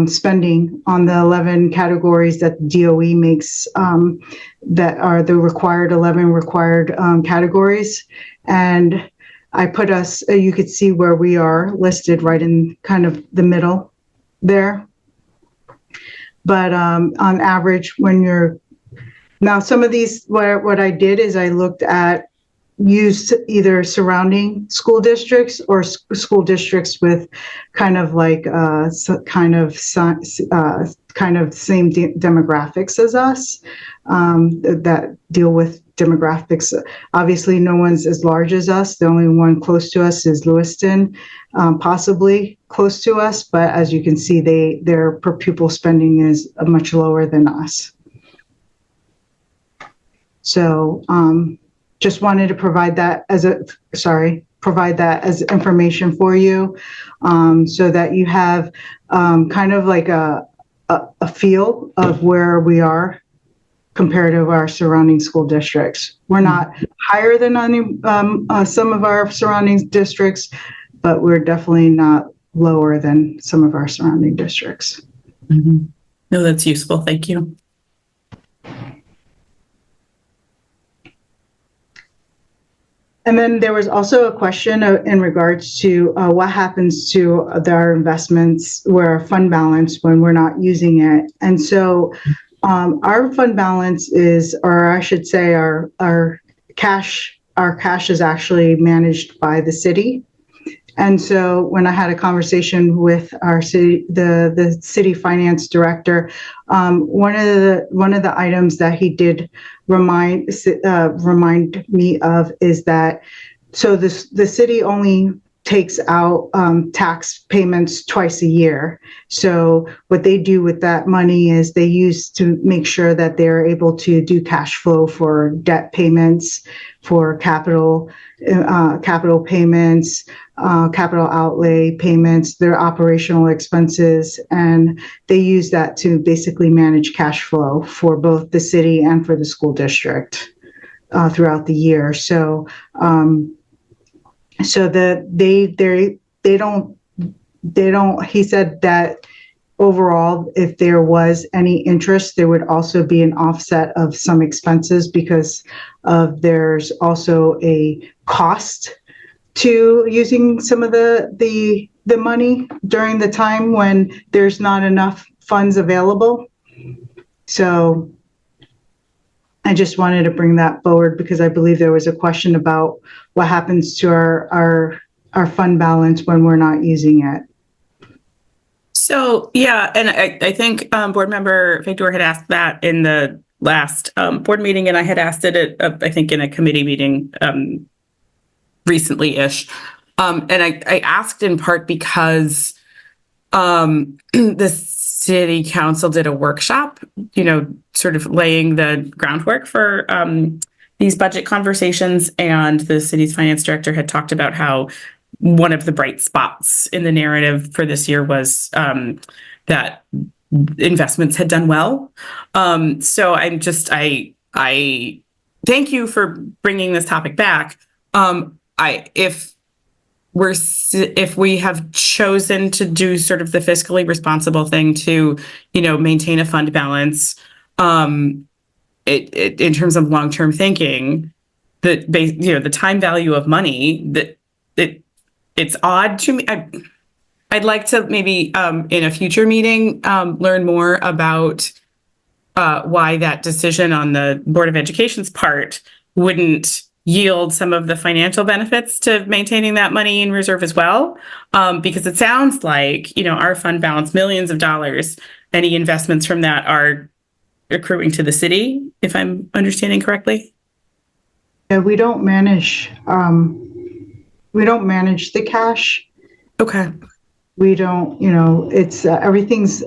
spending on the 11 categories that DOE makes, that are the 11 required categories. And I put us, you could see where we are listed right in kind of the middle there. But on average, now some of these, what I did is I looked at used either surrounding school districts or school districts with kind of like kind of same demographics as us, that deal with demographics. Obviously, no one's as large as us. The only one close to us is Lewiston, possibly close to us. But as you can see, their per pupil spending is much lower than us. So just wanted to provide that as information for you, so that you have kind of like a feel of where we are compared to our surrounding school districts. We're not higher than some of our surrounding districts, but we're definitely not lower than some of our surrounding districts. Mm-hmm. No, that's useful. Thank you. And then there was also a question in regards to what happens to our investments, where our fund balance when we're not using it. And so our fund balance is, or I should say our cash is actually managed by the city. And so when I had a conversation with our city, the city finance director, one of the items that he did remind me of is that, so the city only takes out tax payments twice a year. So what they do with that money is they use to make sure that they're able to do cash flow for debt payments, for capital payments, capital outlay payments, their operational expenses, and they use that to basically manage cash flow for both the city and for the school district throughout the year. So he said that overall, if there was any interest, there would also be an offset of some expenses because there's also a cost to using some of the money during the time when there's not enough funds available. So I just wanted to bring that forward because I believe there was a question about what happens to our fund balance when we're not using it. So, yeah, and I think board member Victor had asked that in the last board meeting, and I had asked it at, I think in a committee meeting recently-ish. And I asked in part because the city council did a workshop, sort of laying the groundwork for these budget conversations, and the city's finance director had talked about how one of the bright spots in the narrative for this year was that investments had done well. So I thank you for bringing this topic back. If we have chosen to do sort of the fiscally responsible thing to, maintain a fund balance, in terms of long-term thinking, the time value of money, it's odd to me. I'd like to maybe in a future meeting learn more about why that decision on the Board of Education's part wouldn't yield some of the financial benefits to maintaining that money in reserve as well. Because it sounds like, our fund balance, millions of dollars, any investments from that are accruing to the city, if I'm understanding correctly. Yeah, we don't manage the cash. Okay. We don't, it's everything is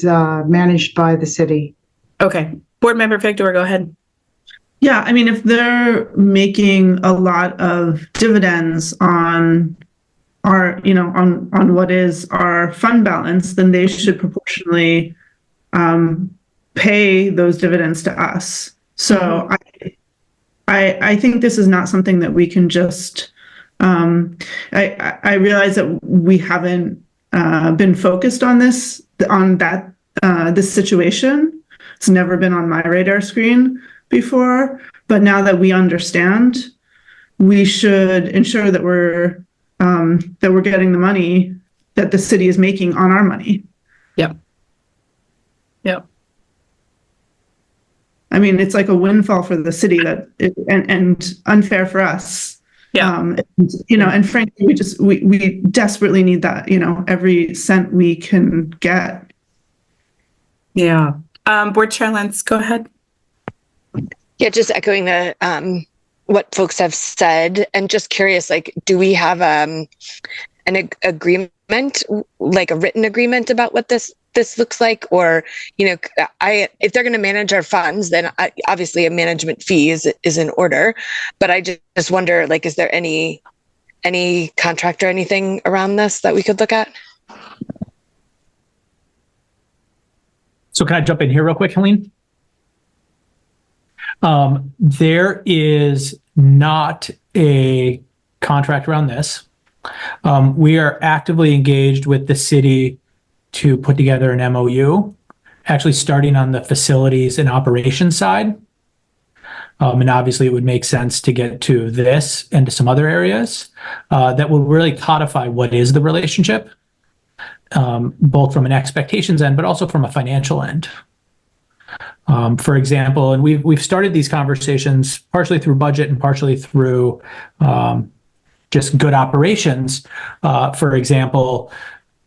managed by the city. Okay. Board member Victor, go ahead. Yeah, I mean, if they're making a lot of dividends on our, on what is our fund balance, then they should proportionally pay those dividends to us. So I think this is not something that we can just, I realize that we haven't been focused on this situation. It's never been on my radar screen before, but now that we understand, we should ensure that we're getting the money that the city is making on our money. Yep. I mean, it's like a windfall for the city and unfair for us. Yeah. And frankly, we desperately need that, every cent we can get. Yeah. Board Chair Lentz, go ahead. Yeah, just echoing the what folks have said, and just curious, do we have an agreement, like a written agreement about what this looks like? Or, if they're going to manage our funds, then obviously a management fee is in order. But I just wonder, is there any contract or anything around this that we could look at? So can I jump in here real quick, Helene? There is not a contract around this. We are actively engaged with the city to put together an MOU, actually starting on the facilities and operations side. And obviously it would make sense to get to this and to some other areas that will really codify what is the relationship, both from an expectations end, but also from a financial end. For example, and we've started these conversations partially through budget and partially through just good operations. For example,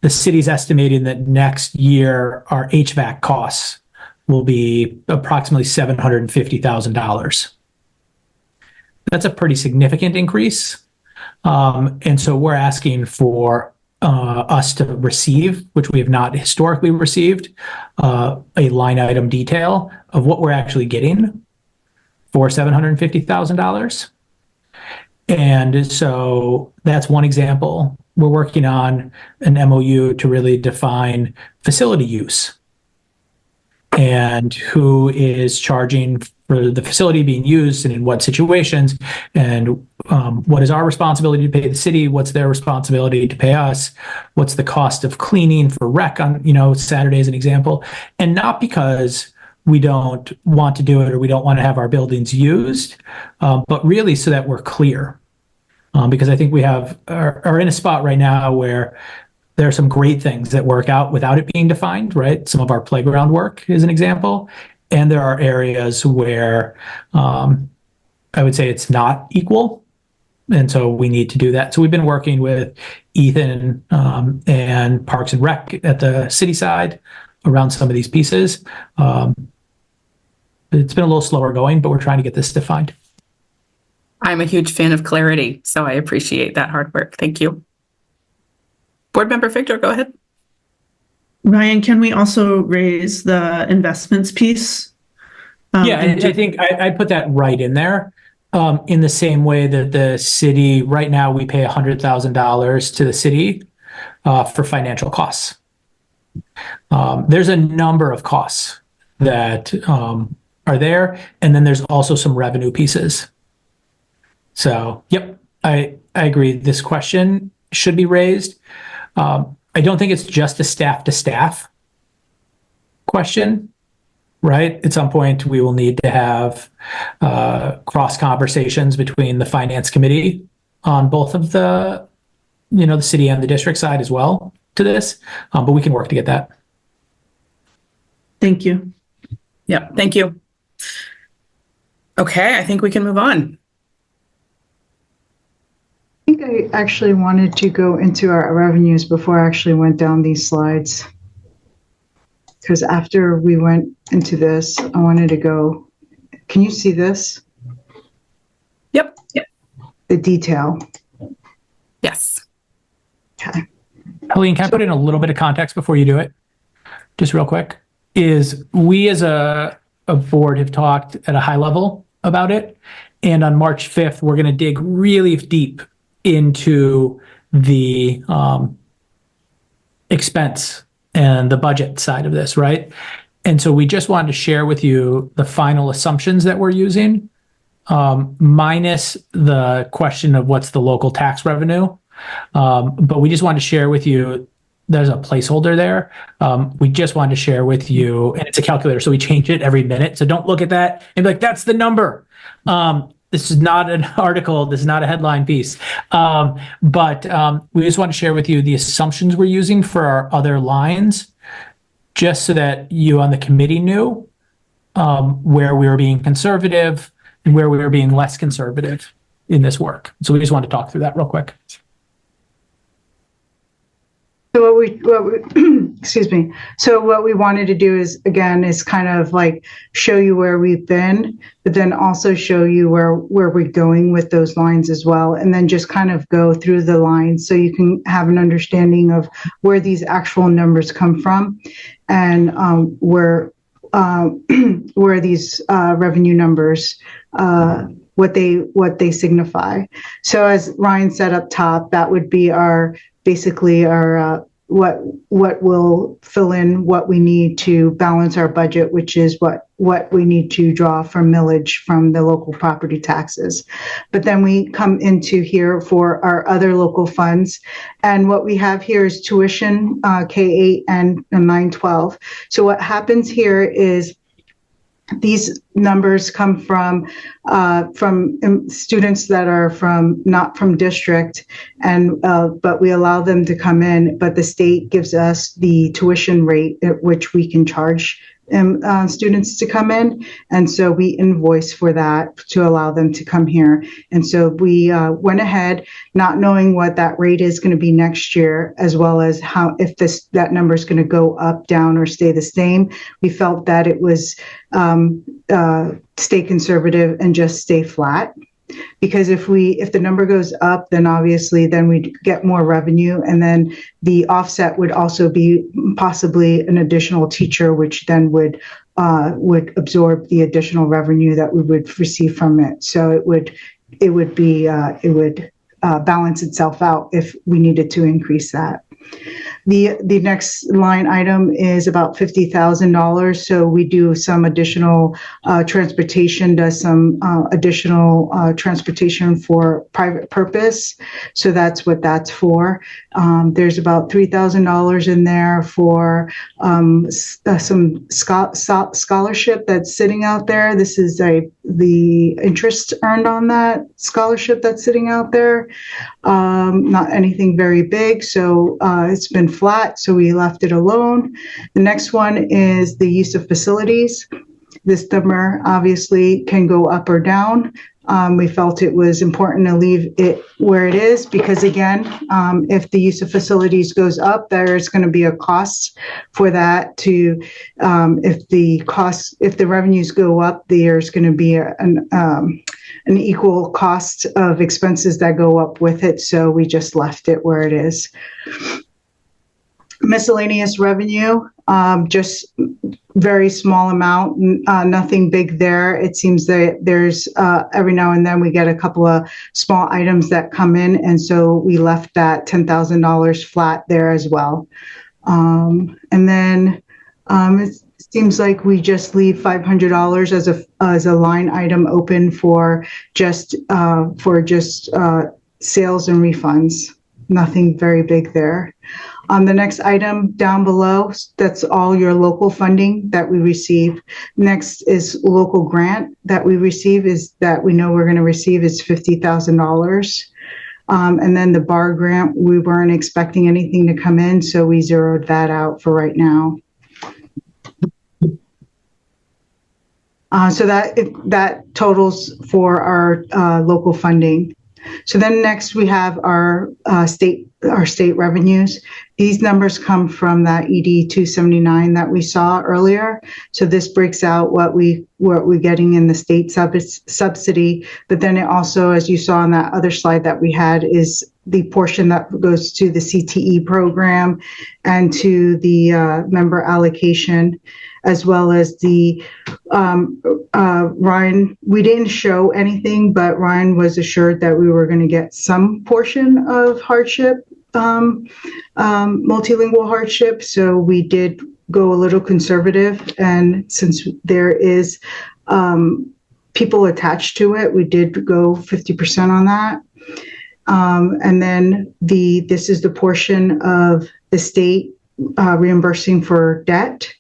the city's estimating that next year our HVAC costs will be approximately $750,000. That's a pretty significant increase. And so we're asking for us to receive, which we have not historically received, a line item detail of what we're actually getting for $750,000. And so that's one example. We're working on an MOU to really define facility use and who is charging for the facility being used and in what situations, and what is our responsibility to pay the city? What's their responsibility to pay us? What's the cost of cleaning for rec on, Saturday as an example? And not because we don't want to do it or we don't want to have our buildings used, but really so that we're clear. Because I think we are in a spot right now where there are some great things that work out without it being defined, right? Some of our playground work is an example. And there are areas where I would say it's not equal. And so we need to do that. So we've been working with Ethan and Parks and Rec at the city side around some of these pieces. It's been a little slower going, but we're trying to get this defined. I'm a huge fan of clarity, so I appreciate that hard work. Thank you. Board Member Victor, go ahead. Ryan, can we also raise the investments piece? I think I put that right in there. In the same way that the city, right now, we pay $100,000 to the city for financial costs. There's a number of costs that are there, and then there's also some revenue pieces. So, yep, I agree. This question should be raised. I don't think it's just a staff-to-staff question, right? At some point, we will need to have cross conversations between the finance committee on both of the city and the district side as well to this, but we can work to get that. Thank you. Yeah, thank you. Okay, I think we can move on. I think I actually wanted to go into our revenues before I actually went down these slides. Because after we went into this, I wanted to go, can you see this? Yep. The detail. Yes. Okay. Helene, can I put in a little bit of context before you do it? Just real quick. Is we as a board have talked at a high level about it. And on March 5th, we're going to dig really deep into the expense and the budget side of this, right? And so we just wanted to share with you the final assumptions that we're using, minus the question of what's the local tax revenue. But we just wanted to share with you, there's a placeholder there. We just wanted to share with you, and it's a calculator, so we change it every minute. So don't look at that and be like, that's the number. This is not an article. This is not a headline piece. But we just want to share with you the assumptions we're using for our other lines, just so that you on the committee knew where we were being conservative and where we were being less conservative in this work. So we just want to talk through that real quick. So excuse me. So what we wanted to do is kind of like show you where we've been, but then also show you where we're going with those lines as well. And then just kind of go through the lines so you can have an understanding of where these actual numbers come from and where these revenue numbers, what they signify. So as Ryan said up top, that would be basically our what will fill in what we need to balance our budget, which is what we need to draw from millage from the local property taxes. But then we come into here for our other local funds, and what we have here is tuition, K-8 and 9-12. So what happens here is these numbers come from students that are not from district, and but we allow them to come in. But the state gives us the tuition rate at which we can charge students to come in, and so we invoice for that to allow them to come here. And so we went ahead, not knowing what that rate is going to be next year, as well as if that number is going to go up, down, or stay the same. We felt that it was stay conservative and just stay flat. Because if the number goes up, then obviously then we get more revenue, and then the offset would also be possibly an additional teacher, which then would absorb the additional revenue that we would receive from it. So it would balance itself out if we needed to increase that. The next line item is about $50,000. So we do some additional transportation, does some additional transportation for private purpose. So that's what that's for. There's about $3,000 in there for some scholarship that's sitting out there. This is the interest earned on that scholarship that's sitting out there. Not anything very big, so it's been flat, so we left it alone. The next one is the use of facilities. This number obviously can go up or down. We felt it was important to leave it where it is because, again, if the use of facilities goes up, there is going to be a cost for that. If the revenues go up, there's going to be an equal cost of expenses that go up with it. So we just left it where it is. Miscellaneous revenue, just very small amount, nothing big there. It seems that there's every now and then we get a couple of small items that come in, and so we left that $10,000 flat there as well. And then it seems like we just leave $500 as a line item open for just sales and refunds. Nothing very big there. The next item down below, that's all your local funding that we receive. Next is local grant that we receive is that we know we're going to receive is $50,000. And then the bar grant, we weren't expecting anything to come in, so we zeroed that out for right now. So that totals for our local funding. So then next we have our state revenues. These numbers come from that ED 279 that we saw earlier. So this breaks out what we're getting in the state subsidy. But then it also, as you saw on that other slide that we had, is the portion that goes to the CTE program and to the member allocation, as well as the Ryan. We didn't show anything, but Ryan was assured that we were going to get some portion of hardship, multilingual hardship. So we did go a little conservative, and since there is people attached to it, we did go 50% on that. And then this is the portion of the state reimbursing for debt.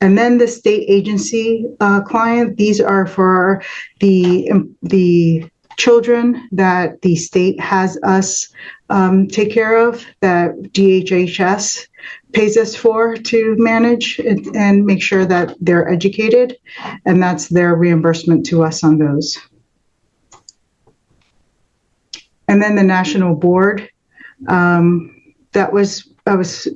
And then the state agency client, these are for the children that the state has us take care of, that DHHS pays us for to manage and make sure that they're educated. And that's their reimbursement to us on those. And then the national board,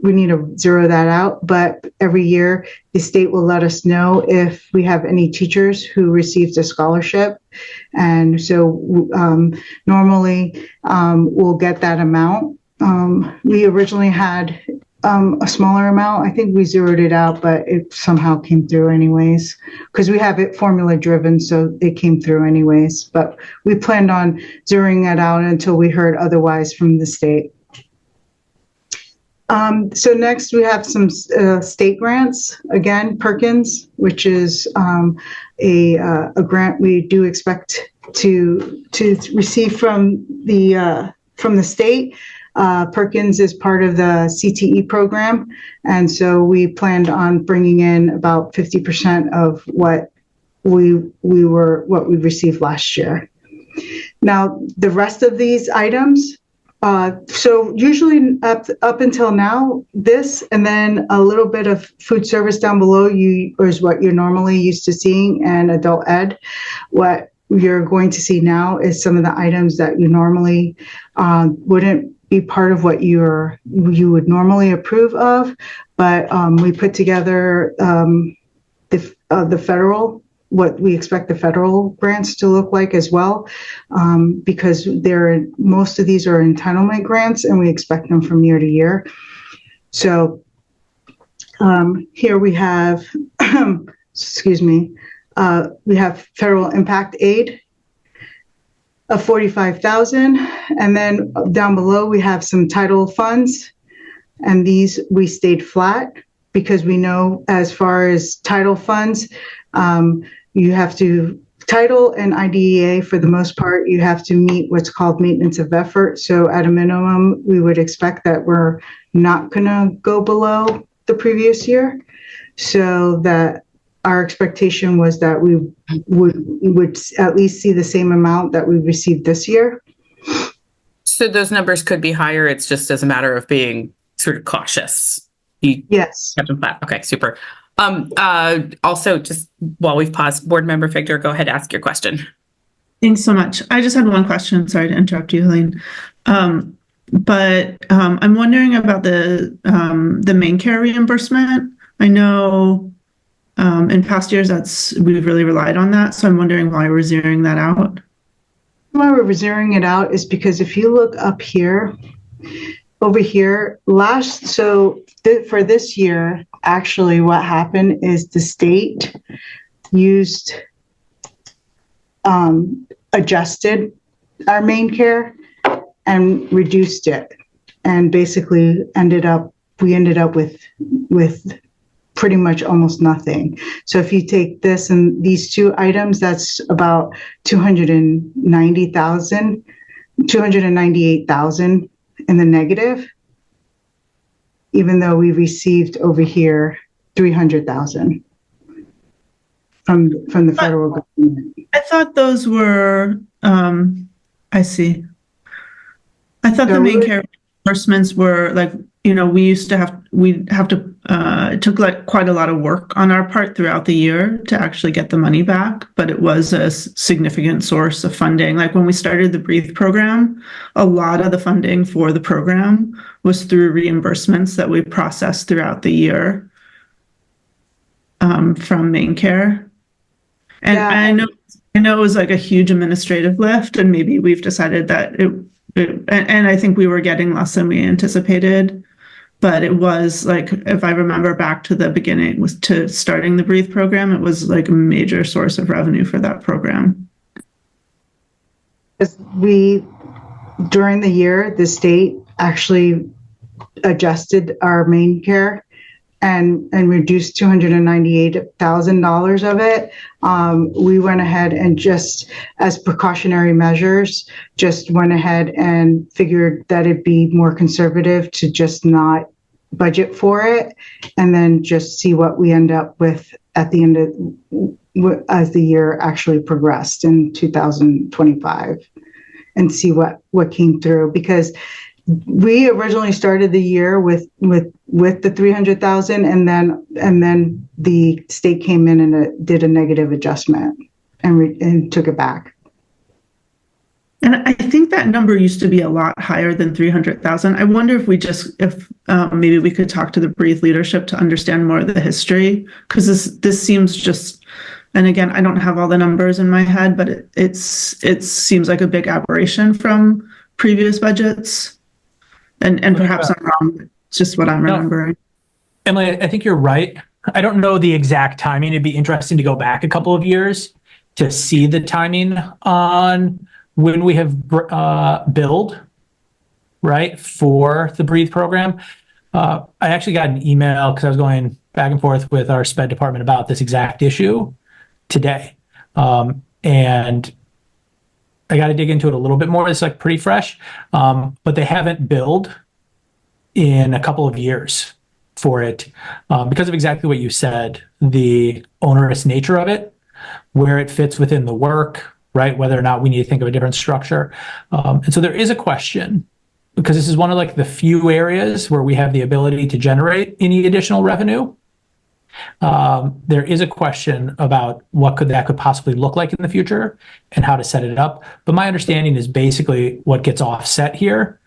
we need to zero that out, but every year the state will let us know if we have any teachers who received a scholarship. And so normally we'll get that amount. We originally had a smaller amount. I think we zeroed it out, but it somehow came through anyways, because we have it formula driven, so it came through anyways. But we planned on zeroing it out until we heard otherwise from the state. So next we have some state grants. Again, Perkins, which is a grant we do expect to receive from the state. Perkins is part of the CTE program, and so we planned on bringing in about 50% of what we received last year. Now, the rest of these items. So usually up until now, this and then a little bit of food service down below is what you're normally used to seeing, and adult ed. What you're going to see now is some of the items that you normally wouldn't be part of what you would normally approve of, but we put together the federal, what we expect the federal grants to look like as well, because most of these are entitlement grants and we expect them from year to year. So here we have, excuse me, we have federal impact aid of $45,000, and then down below we have some title funds and these we stayed flat because we know as far as title funds, you have to title and IDEA for the most part, you have to meet what's called maintenance of effort. So at a minimum, we would expect that we're not going to go below the previous year. So that our expectation was that we would at least see the same amount that we received this year. So those numbers could be higher. It's just as a matter of being sort of cautious. You Yes. kept them flat. Okay, super. Also, just while we've paused, board member Figdor, go ahead, ask your question. Thanks so much. I just had one question. Sorry to interrupt you, Helene. But I'm wondering about the Maine care reimbursement. I know in past years we've really relied on that. So I'm wondering why we're zeroing that out. Why we're zeroing it out is because if you look up here, over here, for this year, actually what happened is the state adjusted our Maine care and reduced it, and basically we ended up with pretty much almost nothing. So if you take this and these two items, that's about 298,000 in the negative, even though we received over here 300,000 from the federal government. I thought those were, I see. I thought the Maine care reimbursements were like, we'd have to, it took like quite a lot of work on our part throughout the year to actually get the money back, but it was a significant source of funding. Like when we started the Breathe program, a lot of the funding for the program was through reimbursements that we processed throughout the year from Maine care. And Yeah. I know it was like a huge administrative lift, and maybe we've decided that and I think we were getting less than we anticipated. But it was like, if I remember back to the beginning, to starting the Breathe program, it was like a major source of revenue for that program. During the year, the state actually adjusted our Maine care and reduced $298,000 of it. We went ahead and just as precautionary measures, just went ahead and figured that it'd be more conservative to just not budget for it, and then just see what we end up with at the end of as the year actually progressed in 2025, and see what came through, because we originally started the year with the 300,000, and then the state came in and did a negative adjustment and took it back. And I think that number used to be a lot higher than 300,000. I wonder if maybe we could talk to the Breathe leadership to understand more of the history, because this seems just, and again, I don't have all the numbers in my head, but it seems like a big aberration from previous budgets. And perhaps I'm wrong. It's just what I'm remembering. Emily, I think you're right. I don't know the exact timing. It'd be interesting to go back a couple of years to see the timing on when we have billed, right, for the Breathe program. I actually got an email because I was going back and forth with our SPED department about this exact issue today. And I got to dig into it a little bit more. It's like pretty fresh, but they haven't billed in a couple of years for it because of exactly what you said, the onerous nature of it, where it fits within the work, right? Whether or not we need to think of a different structure. And so there is a question, because this is one of like the few areas where we have the ability to generate any additional revenue. There is a question about what that could possibly look like in the future and how to set it up. But my understanding is basically what gets offset here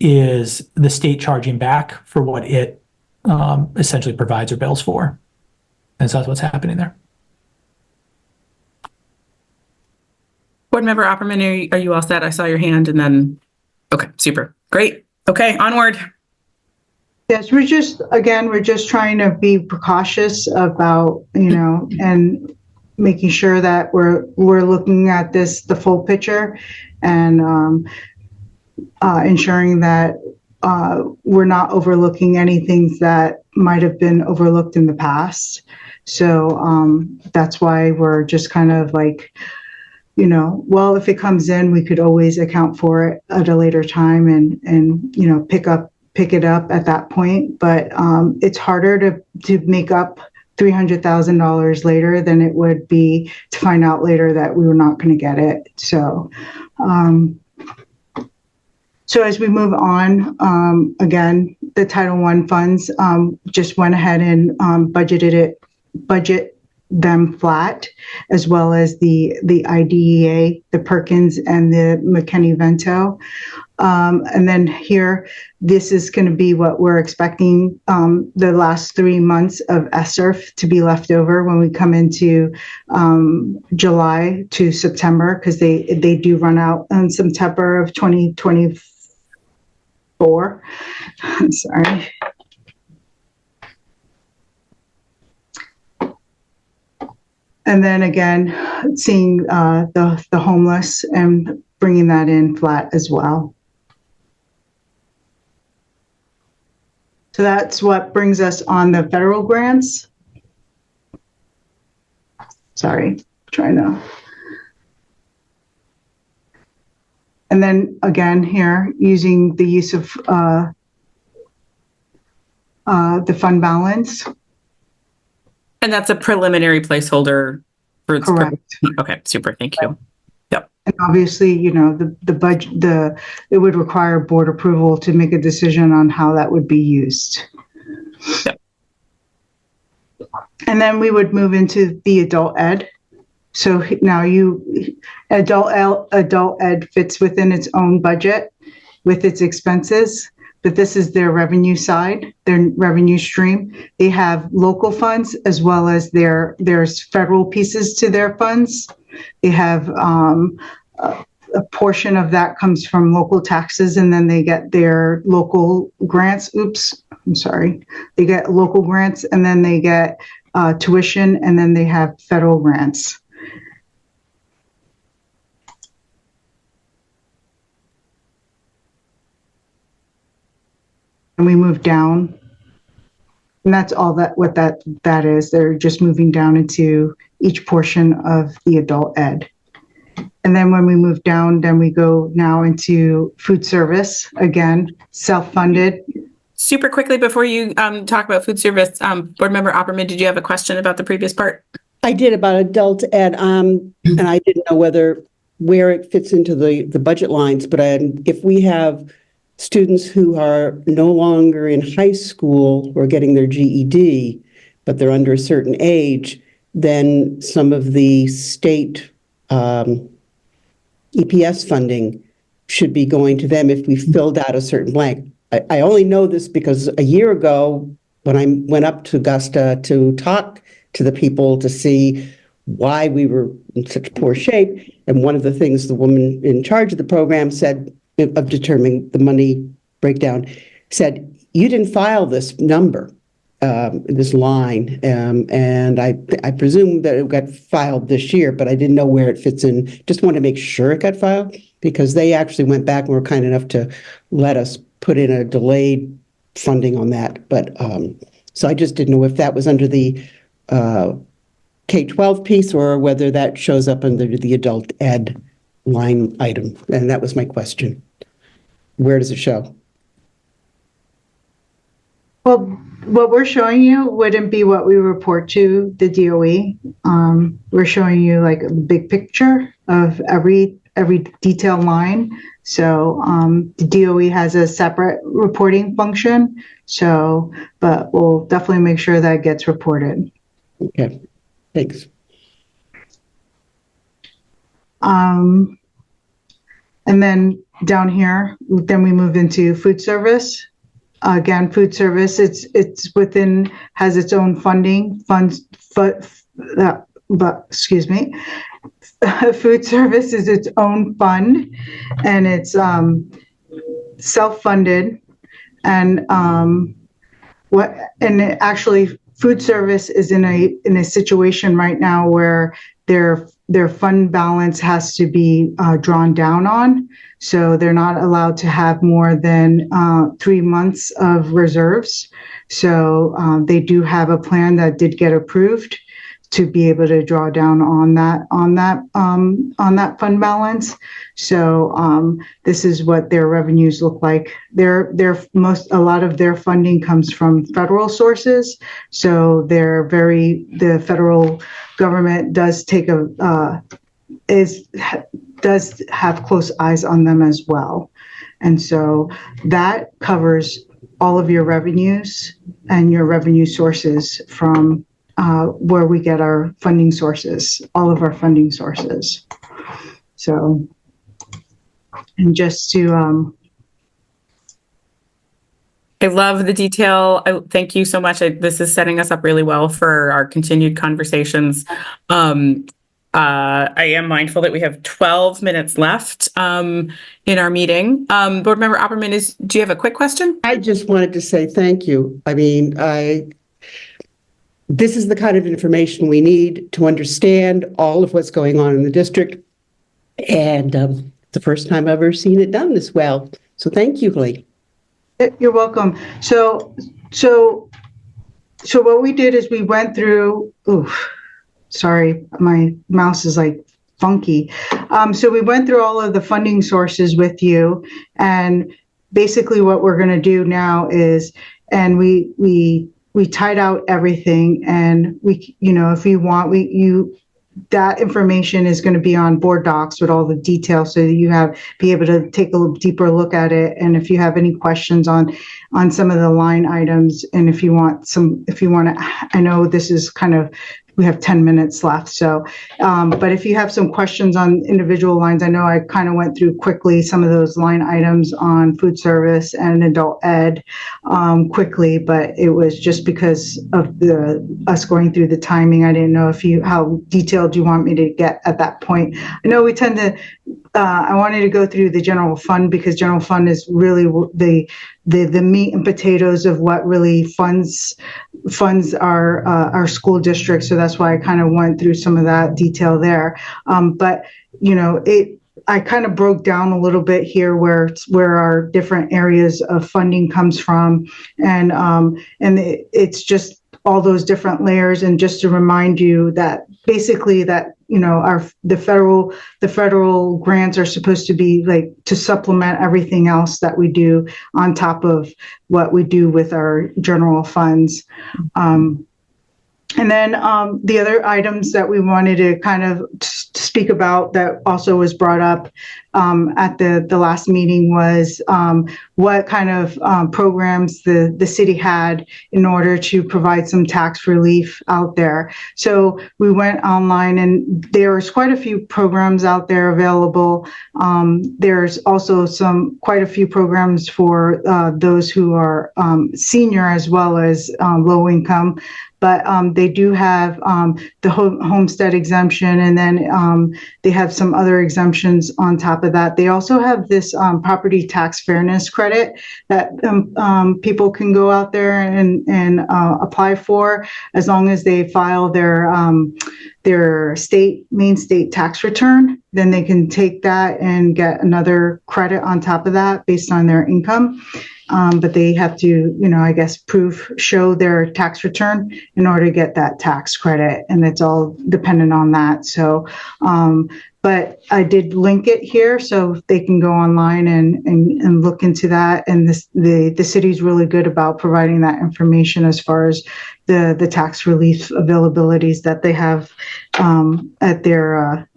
is the state charging back for what it essentially provides or bills for. And so that's what's happening there. Board member Opperman, are you all set? I saw your hand, and then, okay, super, great. Okay, onward. Yes, we're just trying to be precautious about, and making sure that we're looking at the full picture, and ensuring that we're not overlooking any things that might have been overlooked in the past. So that's why we're just kind of like, well, if it comes in, we could always account for it at a later time and pick it up at that point. But it's harder to make up $300,000 later than it would be to find out later that we were not going to get it. So as we move on, again, the Title I funds just went ahead and budget them flat, as well as the IDEA, the Perkins, and the McKinney-Vento. And then here, this is going to be what we're expecting the last 3 months of ESSERF to be left over when we come into July to September, because they do run out in September of 2024. Sorry. And then again, seeing the homeless and bringing that in flat as well. So that's what brings us on the federal grants. Sorry, trying to. And then again here, using the use of the fund balance. And that's a preliminary placeholder for its Correct. Okay, super. Thank you. Yep. And obviously, the budget, it would require board approval to make a decision on how that would be used. Yep. And then we would move into the adult ed. So now adult ed fits within its own budget with its expenses. But this is their revenue side, their revenue stream. They have local funds as well as there's federal pieces to their funds. They have a portion of that comes from local taxes, and then they get their local grants. Oops, I'm sorry. They get local grants, and then they get tuition, and then they have federal grants. And we move down, and that's all what that is. They're just moving down into each portion of the adult ed. And then when we move down, then we go now into food service, again, self-funded. Super quickly before you talk about food service, Board Member Opperman, did you have a question about the previous part? I did, about adult ed, and I didn't know where it fits into the budget lines, but if we have students who are no longer in high school or getting their GED, but they're under a certain age, then some of the state EPS funding should be going to them if we filled out a certain blank. I only know this because a year ago, when I went up to Augusta to talk to the people to see why we were in such poor shape, and one of the things the woman in charge of the program said, of determining the money breakdown, said, you didn't file this number, this line, and I presume that it got filed this year, but I didn't know where it fits in. Just want to make sure it got filed, because they actually went back and were kind enough to let us put in a delayed funding on that. But so I just didn't know if that was under the K-12 piece or whether that shows up under the adult ed line item. And that was my question. Where does it show? Well, what we're showing you wouldn't be what we report to the DOE. We're showing you like a big picture of every detailed line. So the DOE has a separate reporting function. So, but we'll definitely make sure that gets reported. Okay, thanks. And then down here, then we move into food service. Again, food service, it's within, has its own funding, excuse me. Food service is its own fund, and it's self-funded, and it actually food service is in a situation right now where their fund balance has to be drawn down on. So they're not allowed to have more than 3 months of reserves. So they do have a plan that did get approved to be able to draw down on that fund balance. So this is what their revenues look like. A lot of their funding comes from federal sources. So the federal government does does have close eyes on them as well. And so that covers all of your revenues and your revenue sources from where we get our funding sources, all of our funding sources. So, and just to, I love the detail. Thank you so much. This is setting us up really well for our continued conversations. I am mindful that we have 12 minutes left in our meeting. Board Member Opperman, do you have a quick question? I just wanted to say thank you. I mean, this is the kind of information we need to understand all of what's going on in the district. And it's the first time I've ever seen it done this well. So thank you, Lee. You're welcome. So what we did is we went through, sorry, my mouse is like funky. So we went through all of the funding sources with you, and basically what we're going to do now is, and we tied out everything, and if you want, that information is going to be on board docs with all the details, so that you be able to take a deeper look at it. And if you have any questions on some of the line items, and if you want to, I know this is kind of, we have 10 minutes left. So, but if you have some questions on individual lines, I know I kind of went through quickly some of those line items on food service and adult ed quickly, but it was just because of us going through the timing. I didn't know how detailed you want me to get at that point. I know we tend to, I wanted to go through the general fund, because general fund is really the meat and potatoes of what really funds our school district. So that's why I kind of went through some of that detail there. But I kind of broke down a little bit here where our different areas of funding comes from, and it's just all those different layers. And just to remind you that basically that the federal grants are supposed to be like to supplement everything else that we do on top of what we do with our general funds. And then the other items that we wanted to kind of speak about that also was brought up at the last meeting was what kind of programs the city had in order to provide some tax relief out there. So we went online, and there's quite a few programs out there available. There's also quite a few programs for those who are senior as well as low income. But they do have the homestead exemption, and then they have some other exemptions on top of that. They also have this property tax fairness credit that people can go out there and apply for, as long as they file their Maine state tax return. Then they can take that and get another credit on top of that based on their income. But they have to, I guess, show their tax return in order to get that tax credit, and it's all dependent on that. So, but I did link it here so they can go online and look into that. And the city's really good about providing that information as far as the tax relief availabilities that they have at their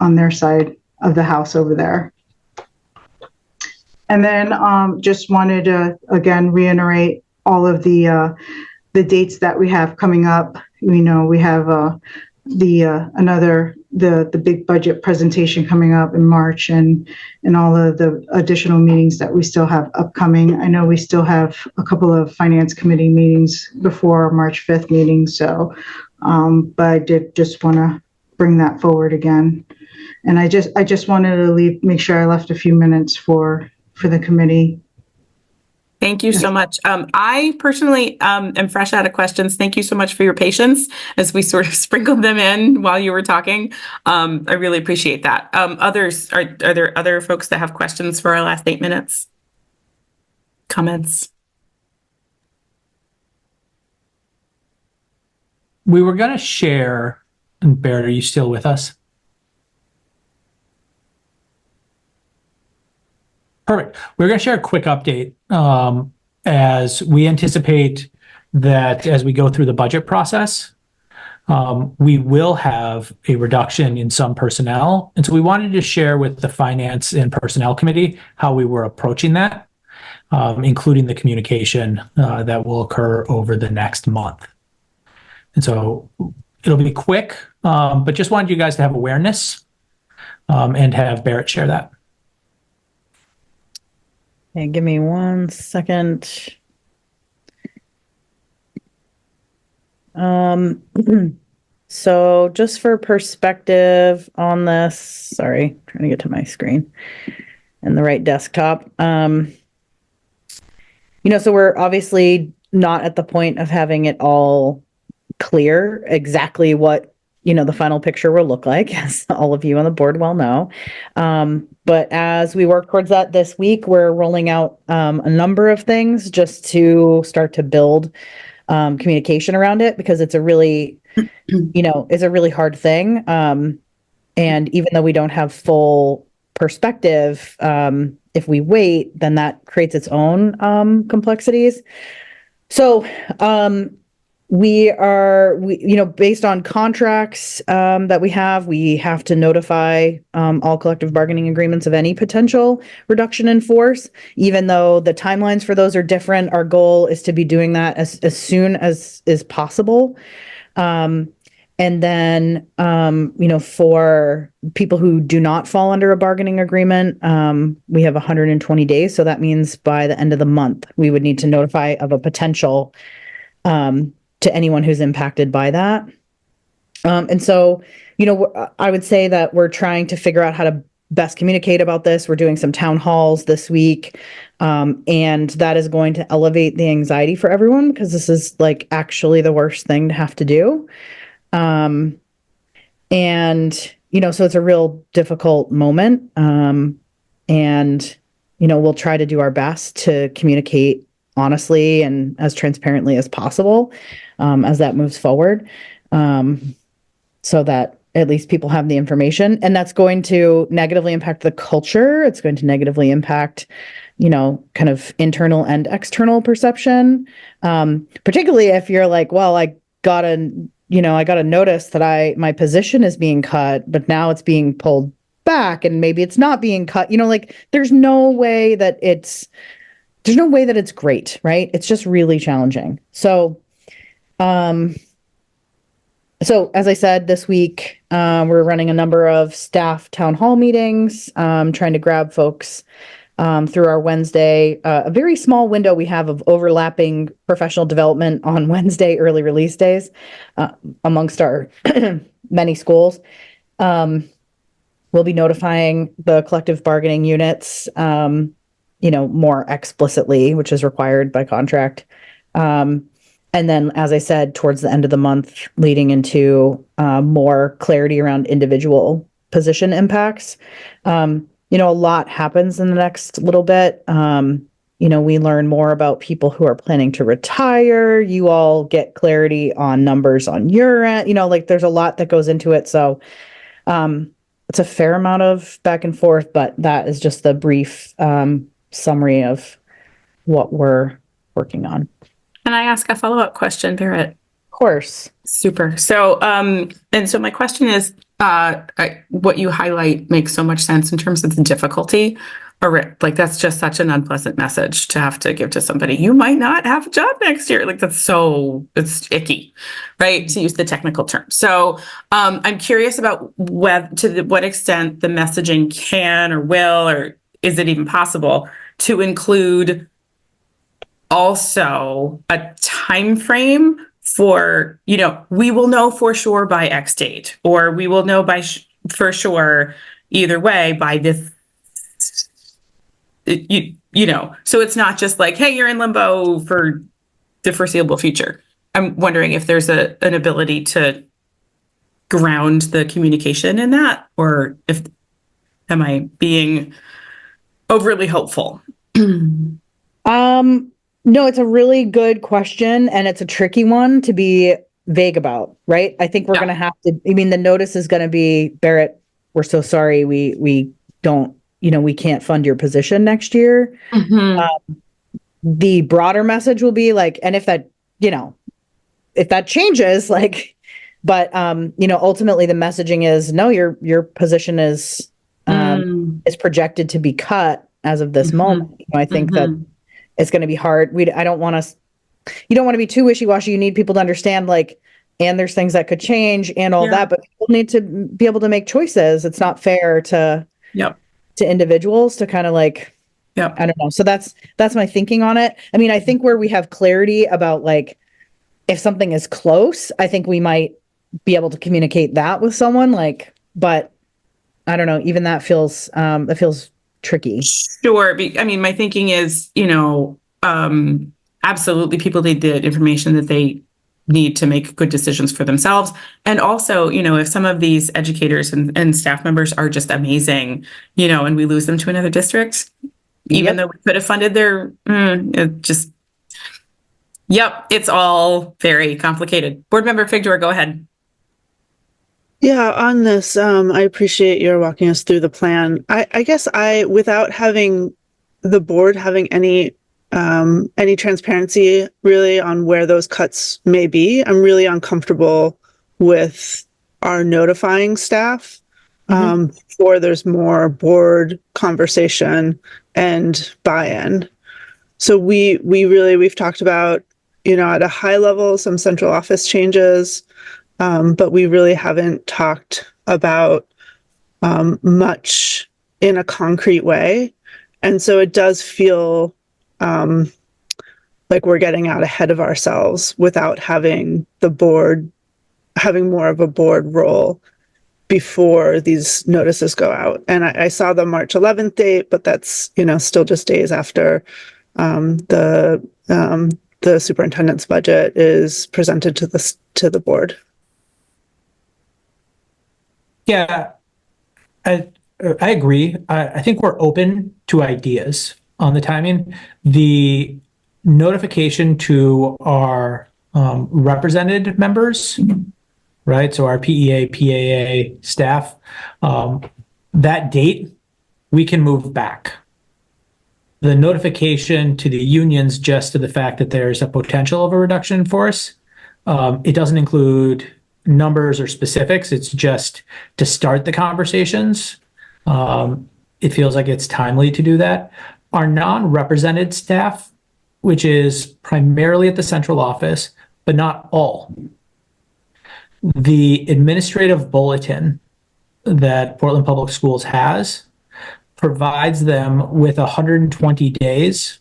on their side of the house over there. And then just wanted to, again, reiterate all of the dates that we have coming up. We have the big budget presentation coming up in March, and all of the additional meetings that we still have upcoming. I know we still have a couple of finance committee meetings before our March 5th meeting. So, but I did just want to bring that forward again. And I just wanted to make sure I left a few minutes for the committee. Thank you so much. I personally am fresh out of questions. Thank you so much for your patience as we sort of sprinkled them in while you were talking. I really appreciate that. Others, are there other folks that have questions for our last 8 minutes? Comments? We were going to share, and Barrett, are you still with us? Perfect. We're going to share a quick update as we anticipate that as we go through the budget process, we will have a reduction in some personnel. And so we wanted to share with the Finance and Personnel Committee how we were approaching that, including the communication that will occur over the next month. And so it'll be quick, but just wanted you guys to have awareness and have Barrett share that. Okay, give me 1 second. So just for perspective on this, sorry, trying to get to my screen and the right desktop. So we're obviously not at the point of having it all clear exactly what the final picture will look like, as all of you on the board well know. But as we work towards that this week, we're rolling out a number of things just to start to build communication around it, because it's a really, it's a really hard thing. And even though we don't have full perspective, if we wait, then that creates its own complexities. So, based on contracts that we have to notify all collective bargaining agreements of any potential reduction in force. Even though the timelines for those are different, our goal is to be doing that as soon as is possible. And then, for people who do not fall under a bargaining agreement, we have 120 days. So that means by the end of the month, we would need to notify of a potential to anyone who's impacted by that. And so, I would say that we're trying to figure out how to best communicate about this. We're doing some town halls this week. And that is going to elevate the anxiety for everyone, because this is like actually the worst thing to have to do. So it's a real difficult moment. We'll try to do our best to communicate honestly and as transparently as possible as that moves forward, so that at least people have the information. And that's going to negatively impact the culture. It's going to negatively impact, kind of internal and external perception, particularly if you're like, well, I got a notice that my position is being cut, but now it's being pulled back and maybe it's not being cut. There's no way that it's great, right? It's just really challenging. So as I said, this week, we're running a number of staff town hall meetings, trying to grab folks through our Wednesday, a very small window we have of overlapping professional development on Wednesday early release days amongst our many schools. We'll be notifying the collective bargaining units, more explicitly, which is required by contract. And then, as I said, towards the end of the month, leading into more clarity around individual position impacts. A lot happens in the next little bit. We learn more about people who are planning to retire. You all get clarity on numbers on your end. There's a lot that goes into it. So it's a fair amount of back and forth, but that is just the brief summary of what we're working on. Can I ask a follow-up question, Barrett? Of course. Super. So, so my question is, what you highlight makes so much sense in terms of the difficulty, or that's just such an unpleasant message to have to give to somebody. You might not have a job next year. It's icky, right? To use the technical term. So, I'm curious about what extent the messaging can or will, or is it even possible to include also a time frame for, we will know for sure by X date, or we will know for sure either way by this so it's not just like, hey, you're in limbo for the foreseeable future. I'm wondering if there's an ability to ground the communication in that, or if am I being overly hopeful? No, it's a really good question, and it's a tricky one to be vague about, right? I think we're Yeah. going to have to, I mean, the notice is going to be, Barrett, we're so sorry. We don't, we can't fund your position next year. The broader message will be like, and if that changes, like, but, ultimately the messaging is, no, your position is projected to be cut as of this moment. I think that it's going to be hard. I don't want us, you don't want to be too wishy-washy. You need people to understand, like, and there's things that could change and all that, but people need to be able to make choices. It's not fair to individuals to kind of like, I don't know. So that's my thinking on it. I mean, I think where we have clarity about, like, if something is close, I think we might be able to communicate that with someone, like, but I don't know, even that feels tricky. Sure. I mean, my thinking is, absolutely people need the information that they need to make good decisions for themselves. And also, if some of these educators and staff members are just amazing, and we lose them to another district, even though we could have funded their, it's all very complicated. Board Member Figdor, go ahead. Yeah, on this, I appreciate your walking us through the plan. I guess without having the board having any transparency really on where those cuts may be, I'm really uncomfortable with our notifying staff before there's more board conversation and buy-in. So we've talked about, at a high level, some central office changes. But we really haven't talked about much in a concrete way. And so it does feel like we're getting out ahead of ourselves without having more of a board role before these notices go out. And I saw the March 11th date, but that's, still just days after the superintendent's budget is presented to the board. Yeah, I agree. I think we're open to ideas on the timing. The notification to our represented members, right? So our PEA, PAA staff, that date, we can move back. The notification to the unions just to the fact that there's a potential of a reduction in force, it doesn't include numbers or specifics. It's just to start the conversations. It feels like it's timely to do that. Our non-represented staff, which is primarily at the central office, but not all. The administrative bulletin that Portland Public Schools has provides them with 120 days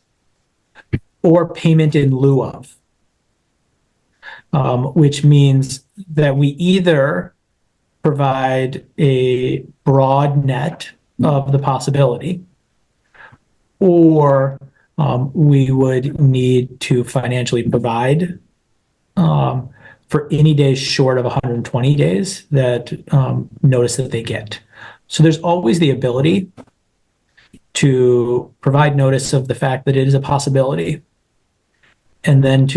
or payment in lieu of. Which means that we either provide a broad net of the possibility, or we would need to financially provide for any days short of 120 days that notice that they get. So there's always the ability to provide notice of the fact that it is a possibility. And then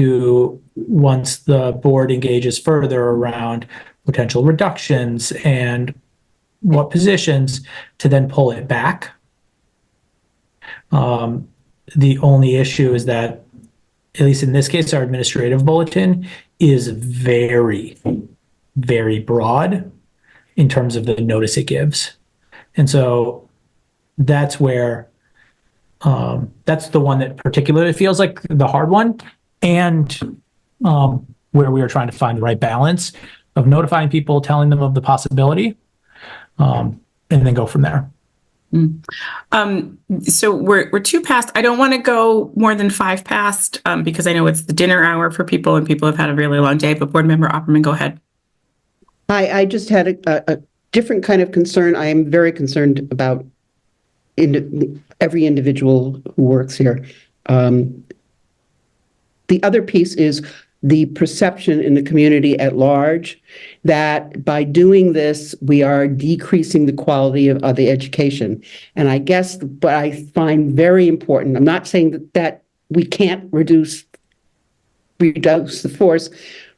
once the board engages further around potential reductions and what positions, to then pull it back. The only issue is that, at least in this case, our administrative bulletin is very, very broad in terms of the notice it gives. And so that's where, that's the one that particularly feels like the hard one, and where we are trying to find the right balance of notifying people, telling them of the possibility, and then go from there. So we're 2 past. I don't want to go more than 5 past because I know it's the dinner hour for people and people have had a really long day. But Board Member Opperman, go ahead. I just had a different kind of concern. I am very concerned about every individual who works here. The other piece is the perception in the community at large that by doing this, we are decreasing the quality of the education. And I guess what I find very important, I'm not saying that we can't reduce the force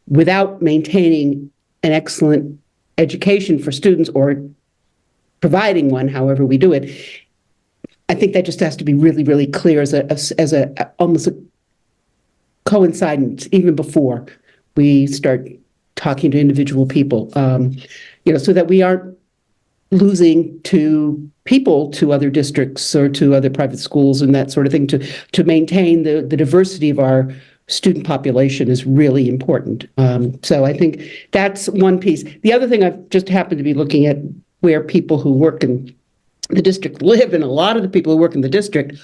without maintaining an excellent education for students or providing one, however we do it. I think that just has to be really, really clear as a almost a coincidence even before we start talking to individual people, so that we aren't losing people to other districts or to other private schools and that sort of thing. To maintain the diversity of our student population is really important. So I think that's one piece. The other thing, I've just happened to be looking at where people who work in the district live, and a lot of the people who work in the district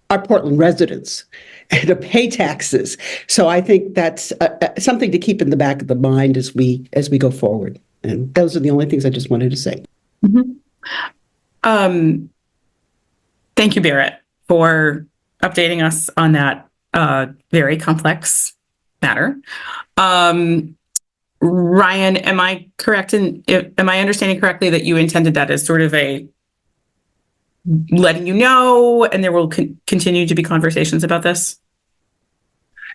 are Portland residents to pay taxes. So I think that's something to keep in the back of the mind as we go forward. And those are the only things I just wanted to say. Mm-hmm. Thank you, Barrett, for updating us on that very complex matter. Ryan, am I correct am I understanding correctly that you intended that as sort of a letting you know, and there will continue to be conversations about this?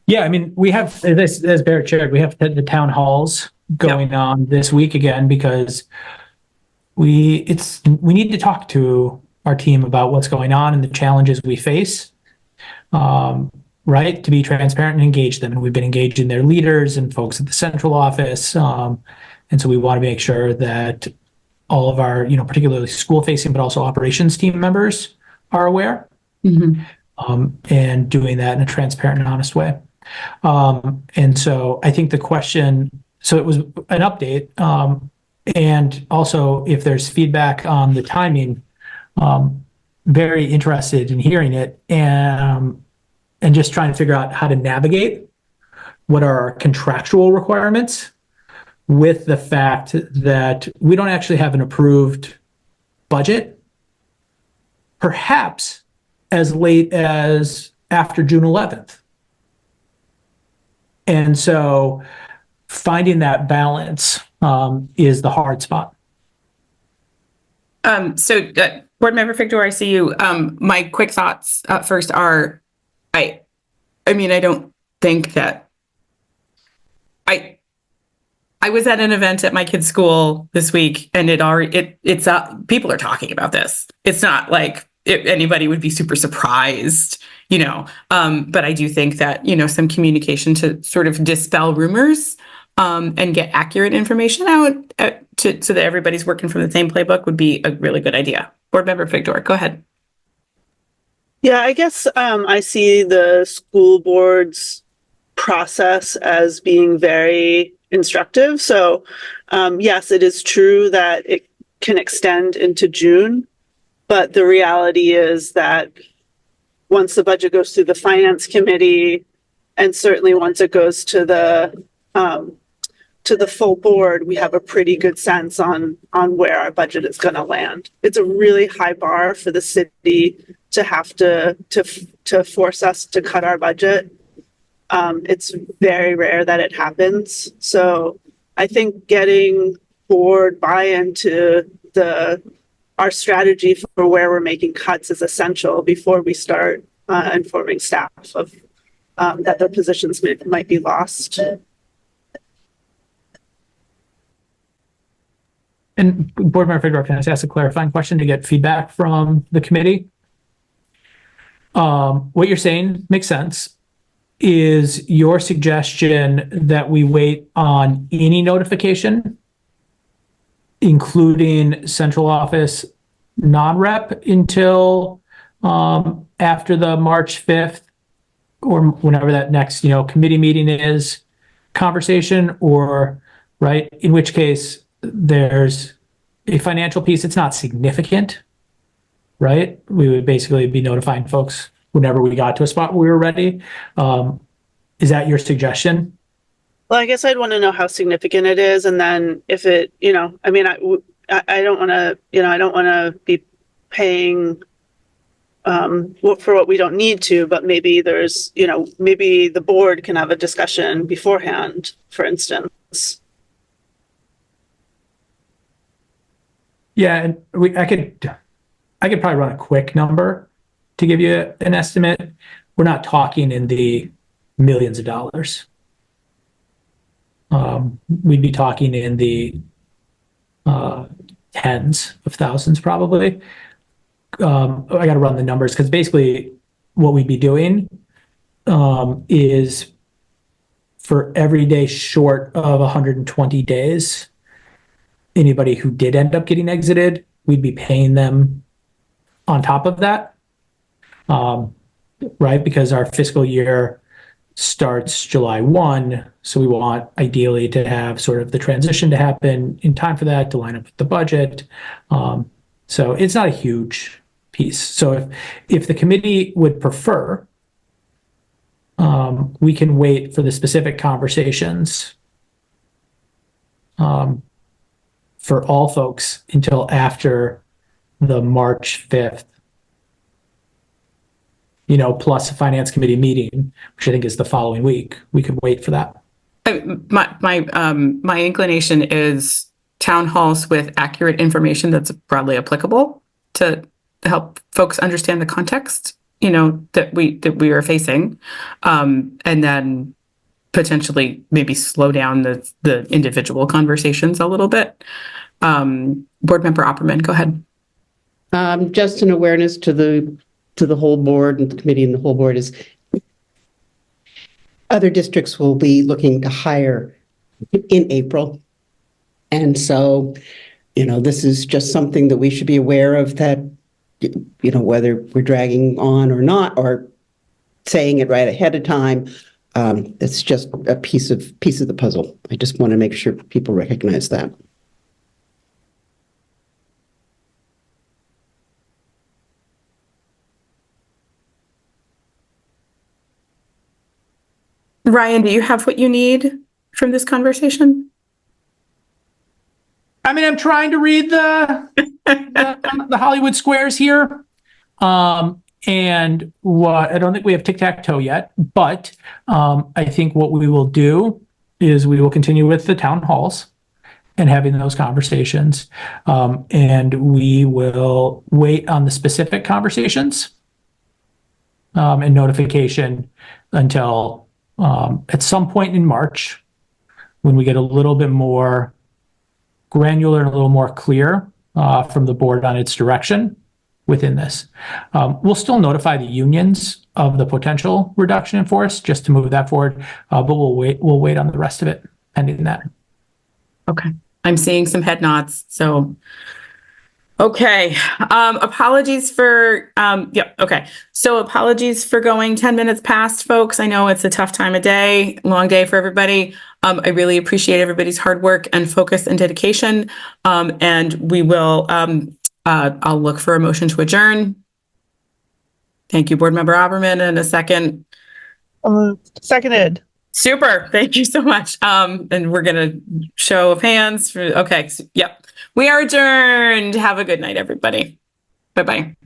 Yeah, I mean, we have, as Barrett shared, we have the town halls going on this week again, because we need to talk to our team about what's going on and the challenges we face, right? To be transparent and engage them. And we've been engaging their leaders and folks at the central office. And so we want to make sure that all of our, particularly school-facing, but also operations team members are aware, and doing that in a transparent and honest way. And so I think the question, so it was an update, and also if there's feedback on the timing, very interested in hearing it, and just trying to figure out how to navigate what are our contractual requirements with the fact that we don't actually have an approved budget, perhaps as late as after June 11th. And so finding that balance is the hard spot. Board Member Fictor, I see you. My quick thoughts first are, I mean, I don't think that I was at an event at my kid's school this week, and it's people are talking about this. It's not like anybody would be super surprised, but I do think that, some communication to sort of dispel rumors and get accurate information out so that everybody's working from the same playbook would be a really good idea. Board Member Fictor, go ahead. Yeah, I guess I see the school board's process as being very instructive. So yes, it is true that it can extend into June, but the reality is that once the budget goes through the finance committee, and certainly once it goes to the full board, we have a pretty good sense on where our budget is going to land. It's a really high bar for the city to have to force us to cut our budget. It's very rare that it happens. So I think getting board buy-in to our strategy for where we're making cuts is essential before we start informing staff of that their positions might be lost. And Board Member Fedor, can I just ask a clarifying question to get feedback from the committee? What you're saying makes sense. Is your suggestion that we wait on any notification, including central office non-rep, until after the March 5th or whenever that next, committee meeting is, conversation, or, right, in which case there's a financial piece. It's not significant, right? We would basically be notifying folks whenever we got to a spot where we were ready. Is that your suggestion? Well, I guess I'd want to know how significant it is. And then if it, I don't want to, I don't want to be paying for what we don't need to, but maybe there's, maybe the board can have a discussion beforehand, for instance. Yeah, and I could probably run a quick number to give you an estimate. We're not talking in the millions of dollars. We'd be talking in the tens of thousands probably. I got to run the numbers because basically what we'd be doing is for every day short of 120 days, anybody who did end up getting exited, we'd be paying them on top of that, right? Because our fiscal year starts July 1. So we want ideally to have sort of the transition to happen in time for that to line up with the budget. So it's not a huge piece. So if the committee would prefer, we can wait for the specific conversations for all folks until after the March 5th, plus a finance committee meeting, which I think is the following week. We could wait for that. My inclination is town halls with accurate information that's broadly applicable to help folks understand the context, that we are facing, and then potentially maybe slow down the individual conversations a little bit. Board Member Opperman, go ahead. Just an awareness to the whole board and the committee and the whole board is other districts will be looking to hire in April. And so, this is just something that we should be aware of, that, whether we're dragging on or not, or saying it right ahead of time, it's just a piece of the puzzle. I just want to make sure people recognize that. Ryan, do you have what you need from this conversation? I mean, I'm trying to read the Hollywood squares here. And I don't think we have tic-tac-toe yet, but I think what we will do is we will continue with the town halls and having those conversations. And we will wait on the specific conversations and notification until at some point in March, when we get a little bit more granular and a little more clear from the board on its direction within this. We'll still notify the unions of the potential reduction in force just to move that forward, but we'll wait on the rest of it pending that. Okay. I'm seeing some head nods. So, okay. Apologies for, okay. So apologies for going 10 minutes past, folks. I know it's a tough time of day, long day for everybody. I really appreciate everybody's hard work and focus and dedication. And we will, I'll look for a motion to adjourn. Thank you, Board Member Opperman, and a second. Seconded. Super. Thank you so much. And we're going to show of hands. Okay. Yep. We are adjourned. Have a good night, everybody. Bye-bye.